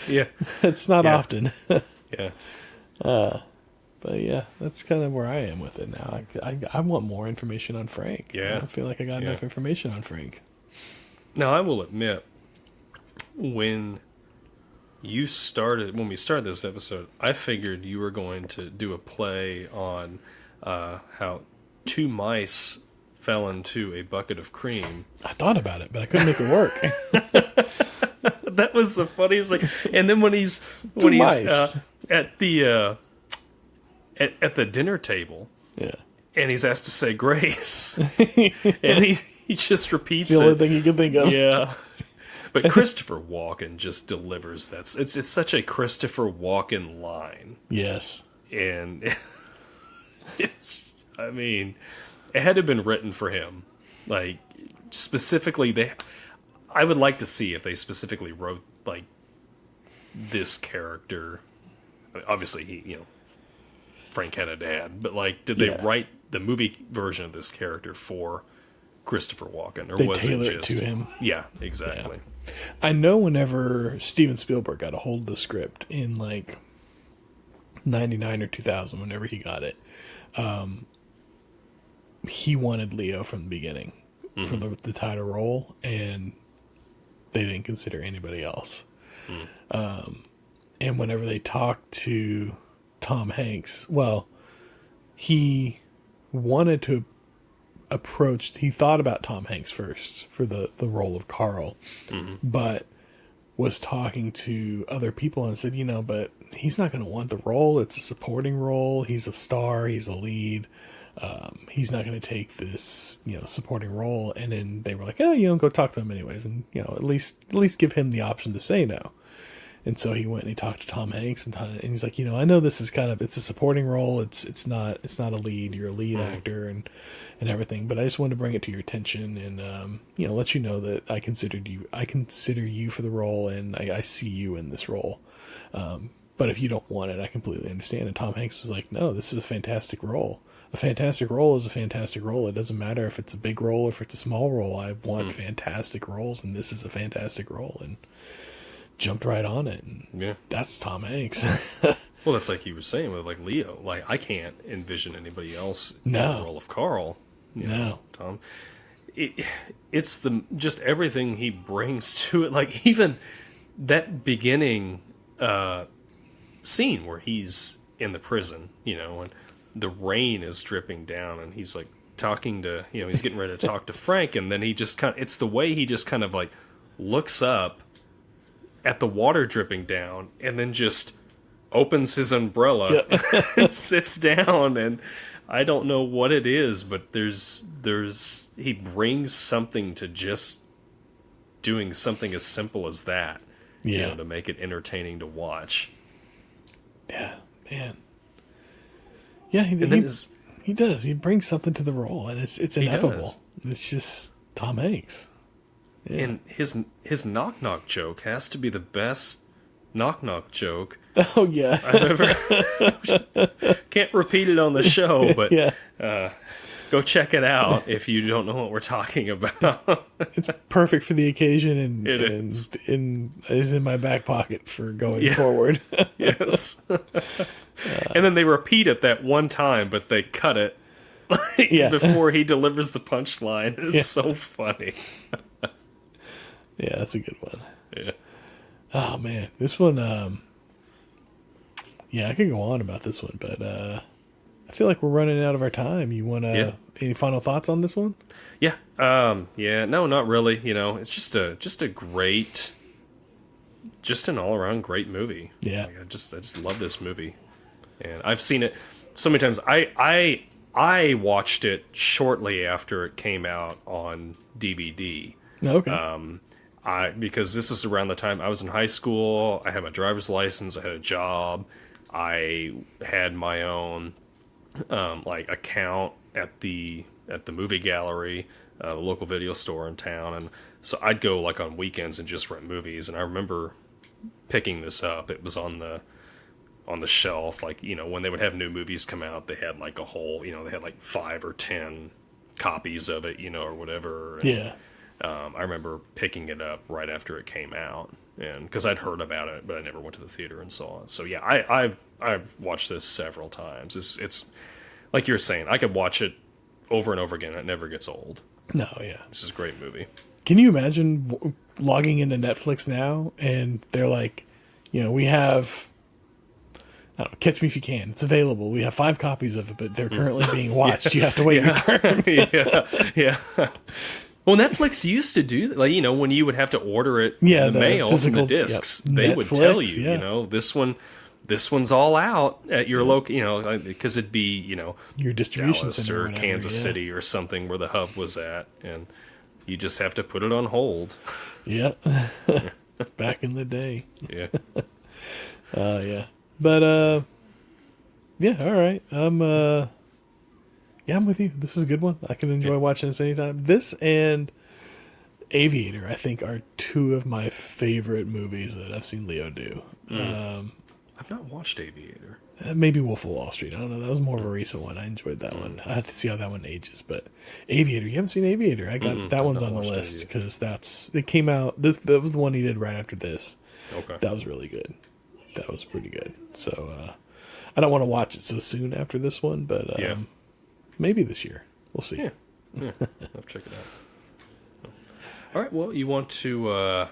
Yeah. It's not often. Yeah. But yeah, that's kind of where I am with it now. I want more information on Frank. Yeah. I don't feel like I got enough information on Frank. Now, I will admit, when we started this episode, I figured you were going to do a play on how two mice fell into a bucket of cream. I thought about it, but I couldn't make it work. That was the funniest thing. And then when he's at the at the dinner table, and he's asked to say grace, and he just repeats the only thing he can think of. Yeah. But Christopher Walken just delivers that. It's such a Christopher Walken line. Yes. And it had to have been written for him. Specifically, I would like to see if they specifically wrote, this character. Obviously, Frank had a dad, but, did they write the movie version of this character for Christopher Walken, or They was tailor it it just to him. Yeah, exactly. I know whenever Steven Spielberg got a hold of the script in like 99 or 2000, whenever he got it, he wanted Leo from the beginning for the title role, and they didn't consider anybody else. And whenever they talked to Tom Hanks, well, he wanted to he thought about Tom Hanks first for the role of Carl, but was talking to other people and said, but he's not going to want the role. It's a supporting role. He's a star. He's a lead. He's not going to take this, supporting role. And then they were like, oh, go talk to him anyways. And, at least give him the option to say no. And so he went and he talked to Tom Hanks, and he's like, I know this is it's a supporting role. It's not a lead. You're a lead actor and everything. But I just wanted to bring it to your attention and, let you know that I consider you for the role, and I see you in this role. But if you don't want it, I completely understand. And Tom Hanks was like, no, this is a fantastic role. A fantastic role is a fantastic role. It doesn't matter if it's a big role or if it's a small role. I want fantastic roles, and this is a fantastic role. And jumped right on it. And that's Tom Hanks. Well, that's like you were saying with like Leo. Like, I can't envision anybody else in the role of Carl. You know, Tom. It's just everything he brings to it. Like, even that beginning scene where he's in the prison, and the rain is dripping down, and he's like talking to, he's getting ready to talk to Frank, and then he just it's the way he just kind of like looks up at the water dripping down, and then just opens his umbrella and sits down, and I don't know what it is, but he brings something to just doing something as simple as that, to make it entertaining to watch. Yeah, man. Yeah, he does. He brings something to the role, and it's ineffable. It's just Tom Hanks. Yeah. And his knock knock joke has to be the best knock knock joke. Oh yeah, I've ever. Can't repeat it on the show, but go check it out if you don't know what we're talking about. It's perfect for the occasion, and is in my back pocket for going forward. Yes. And then they repeat it that one time, but they cut it before he delivers the punchline. It's so funny. Yeah, that's a good one. Yeah. Oh man, this one. I could go on about this one, but I feel like we're running out of our time. You want any final thoughts on this one? Yeah. No, not really. It's just a great, just an all around great movie. Yeah. Like, I just love this movie, and I've seen it so many times. I watched it shortly after it came out on DVD. Okay. Because this was around the time I was in high school. I had my driver's license. I had a job. I had my own account at the movie gallery, the local video store in town, and so I'd go like on weekends and just rent movies. And I remember picking this up. It was on the shelf, when they would have new movies come out, they had like a whole, they had like 5 or 10 copies of it, or whatever. And, I remember picking it up right after it came out, and because I'd heard about it, but I never went to the theater and saw it. So I've watched this several times. It's like you're saying, I could watch it over and over again. It never gets old. No, yeah, this is a great movie. Can you imagine logging into Netflix now and they're like, we have, I don't know, Catch Me If You Can. It's available. We have 5 copies of it, but they're currently being watched. You have to wait your turn. Yeah. Well, Netflix used to do that. Like, when you would have to order it in the mail, physical, and the discs, they Netflix, would tell you, this one's all out at your local, because it'd be, your distribution Dallas center or whatever, Kansas City or something where the hub was at, and you just have to put it on hold. Yeah. Back in the day. Yeah. Yeah. But, all right. I'm with you. This is a good one. I can enjoy watching this anytime. This and Aviator, I think, are 2 of my favorite movies that I've seen Leo do. I've not watched Aviator. Maybe Wolf of Wall Street. I don't know. That was more of a recent one. I enjoyed that one. I have to see how that one ages. But Aviator, you haven't seen Aviator? I got that one's on the list because it came out. That was the one he did right after this. Okay, that was really good. That was pretty good. So I don't want to watch it so soon after this one, but maybe this year. We'll see. Yeah, I'll check it out. All right. Well, you want to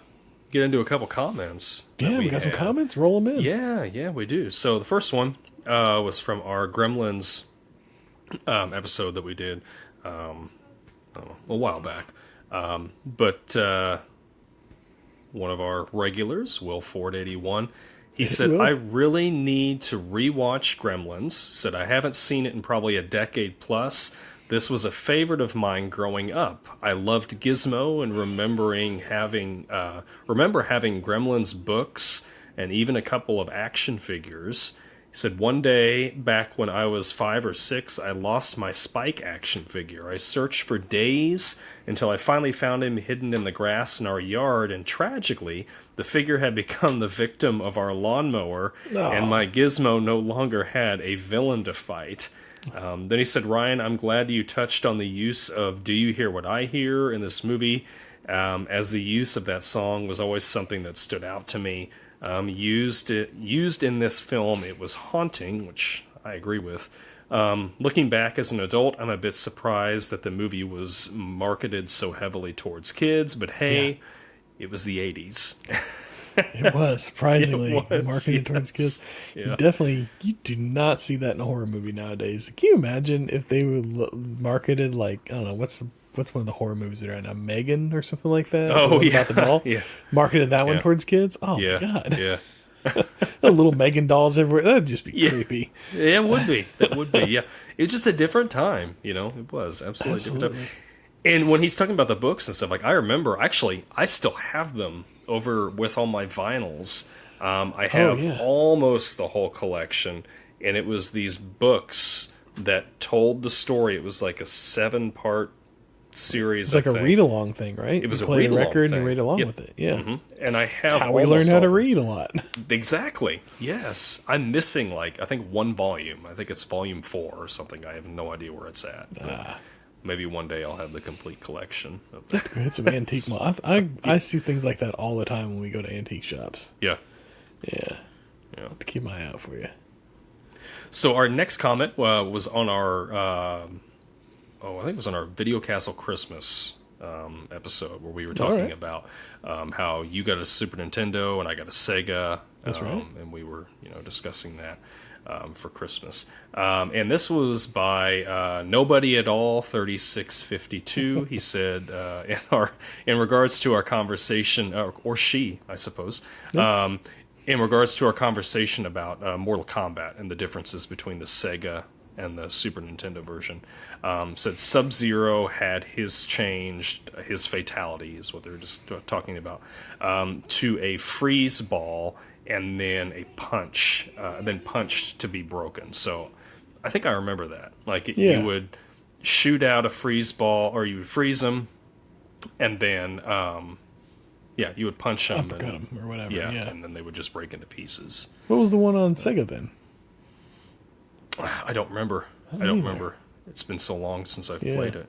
get into a couple comments? Yeah, we got some comments. Roll them in. Yeah, we do. So the first one was from our Gremlins episode that we did a while back. But one of our regulars, Will Ford 81, he said, I really need to rewatch Gremlins. Said, I haven't seen it in probably a decade plus. This was a favorite of mine growing up. I loved Gizmo and remember having Gremlins books and even a couple of action figures. He said, one day back when I was 5 or 6, I lost my Spike action figure. I searched for days until I finally found him hidden in the grass in our yard, and tragically, the figure had become the victim of our lawnmower, and my Gizmo no longer had a villain to fight. Then he said, Ryan, I'm glad you touched on the use of Do You Hear What I Hear in this movie, as the use of that song was always something that stood out to me. Used in this film, it was haunting, which I agree with. Looking back as an adult, I'm a bit surprised that the movie was marketed so heavily towards kids, but hey, it was the 80s. It was, surprisingly, marketed towards kids. Yeah. You do not see that in a horror movie nowadays. Can you imagine if they were marketed like, I don't know, what's one of the horror movies that are right now? Megan or something like that? Oh, yeah. About the doll? Yeah. Marketed that one towards kids? Oh, my God. Yeah. Little Megan dolls everywhere. That would just be creepy. Yeah, it would be. That would be, yeah. It was just a different time, It was absolutely different time. And when he's talking about the books and stuff, like, I remember, actually, I still have them over with all my vinyls. I have almost the whole collection, and it was these books that told the story. It was like a 7-part series. It's like a read-along thing, right? It was you a play the record thing. and you read along with it. Yeah, and I have. That's how we learned how to read a lot. Exactly. Yes, I'm missing I think one volume. I think it's volume 4 or something. I have no idea where it's at. Maybe one day I'll have the complete collection. It's some antique. I see things like that all the time when we go to antique shops. Yeah. I'll have to keep my eye out for you. So our next comment was on our, I think it was on our Video Castle Christmas episode where we were talking about how you got a Super Nintendo and I got a Sega. That's right. And we were, discussing that. For Christmas. And this was by Nobody at All 3652. He said in regards to our conversation, or she, I suppose, in regards to our conversation about Mortal Kombat and the differences between the Sega and the Super Nintendo version, said Sub-Zero had his fatality is what they were just talking about, to a freeze ball and then a punch, then punched to be broken. So I think I remember that. You would shoot out a freeze ball, or you would freeze them, and then, you would punch them. Uppercut them, or whatever. Yeah, and then they would just break into pieces. What was the one on Sega then? I don't remember. I don't remember. It's been so long since I've played it.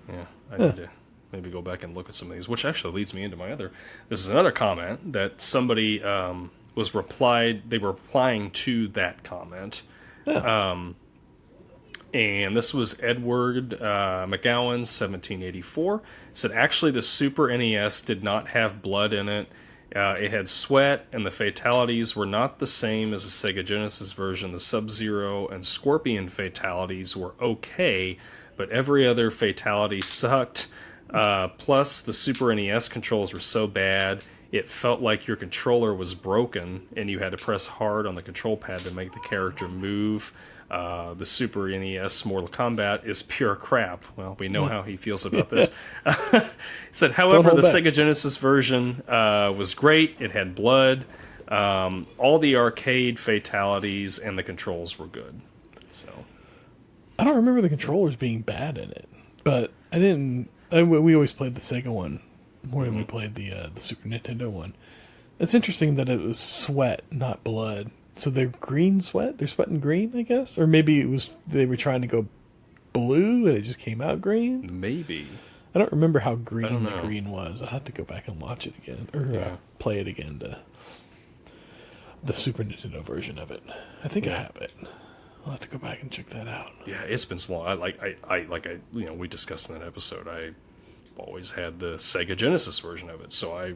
Yeah, I need to maybe go back and look at some of these, which actually leads me into my other. This is another comment that somebody was replied. They were replying to that comment, and this was Edward McGowan, 1784. Said actually the Super NES did not have blood in it. It had sweat, and the fatalities were not the same as the Sega Genesis version. The Sub-Zero and Scorpion fatalities were okay, but every other fatality sucked. Plus, the Super NES controls were so bad, it felt like your controller was broken, and you had to press hard on the control pad to make the character move. The Super NES Mortal Kombat is pure crap. Well, we know how he feels about this. He said, however, the Sega Genesis version was great. It had blood. All the arcade fatalities and the controls were good. So I don't remember the controllers being bad in it, but I didn't. We always played the Sega one more than we played the Super Nintendo one. It's interesting that it was sweat, not blood. So they're green sweat? They're sweating green, I guess? Or maybe it was they were trying to go blue and it just came out green? Maybe. I don't remember how green the know. green was. I'll have to go back and watch it again. Or play it again to the Super Nintendo version of it. I think I have it. I'll have to go back and check that out. Yeah, it's been so long. We discussed in that episode. I always had the Sega Genesis version of it, so I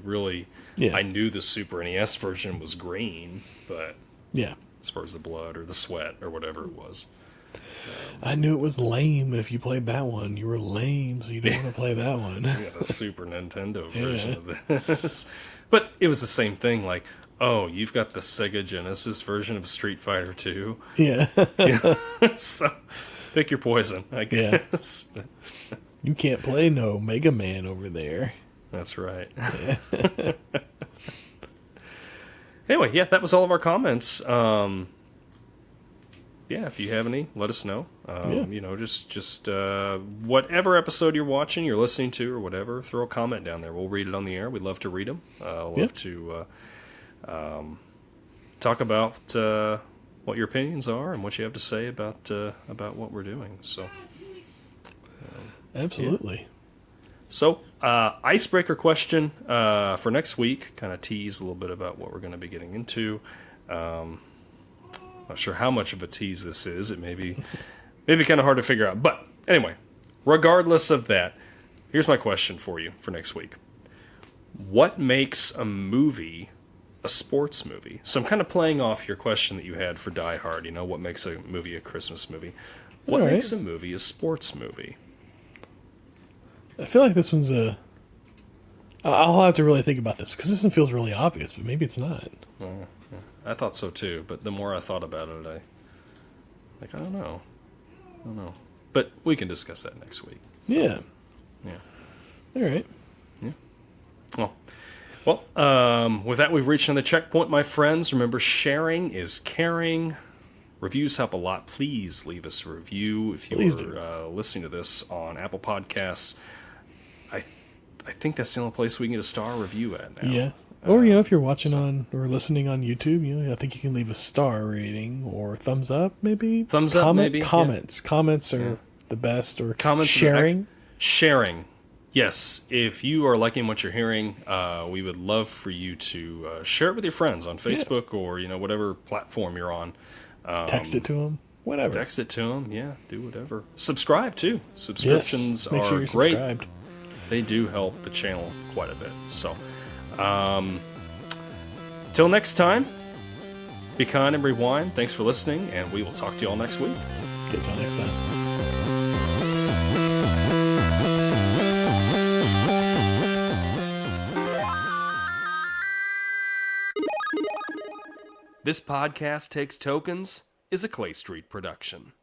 knew the Super NES version was green, but as far as the blood or the sweat or whatever it was, I knew it was lame, and if you played that one, you were lame, so you didn't want to play that one. the Super Nintendo version of this. But it was the same thing. Like, oh, you've got the Sega Genesis version of Street Fighter 2. Yeah. So pick your poison, I guess. Yeah. You can't play no Mega Man over there. That's right. Yeah. Anyway, that was all of our comments. If you have any, let us know. Just whatever episode you're watching, you're listening to, or whatever, throw a comment down there. We'll read it on the air. We'd love to read them. Love to talk about what your opinions are and what you have to say about what we're doing. So, absolutely. Yeah. So, icebreaker question for next week. Kind of tease a little bit about what we're going to be getting into. Not sure how much of a tease this is. It may be kind of hard to figure out. But anyway, regardless of that, here's my question for you for next week. What makes a movie a sports movie? So I'm kind of playing off your question that you had for Die Hard. What makes a movie a Christmas movie? What makes a movie a sports movie? I feel like this one's I'll have to really think about this because this one feels really obvious, but maybe it's not. I thought so too, but the more I thought about it, I don't know. But we can discuss that next week. So, yeah. All right. Yeah. Well, with that, we've reached another checkpoint, my friends. Remember, sharing is caring. Reviews help a lot. Please leave us a review if you are listening to this on Apple Podcasts. I think that's the only place we can get a star review at now. Yeah. Or, if you're watching on or listening on YouTube, I think you can leave a star rating or thumbs up, maybe. Thumbs up, maybe. Comments. Yeah. Comments are the best. Or comments. Sharing. Sharing. Yes. If you are liking what you're hearing, we would love for you to share it with your friends on Facebook or, whatever platform you're on. Text it to them. Whatever. Text it to them. Yeah. Do whatever. Subscribe, too. Subscriptions Make sure are you're great. Subscribed. They do help the channel quite a bit. So, till next time, be kind and rewind. Thanks for listening, and we will talk to you all next week. Catch y'all next time. This podcast takes tokens is a Clay Street production.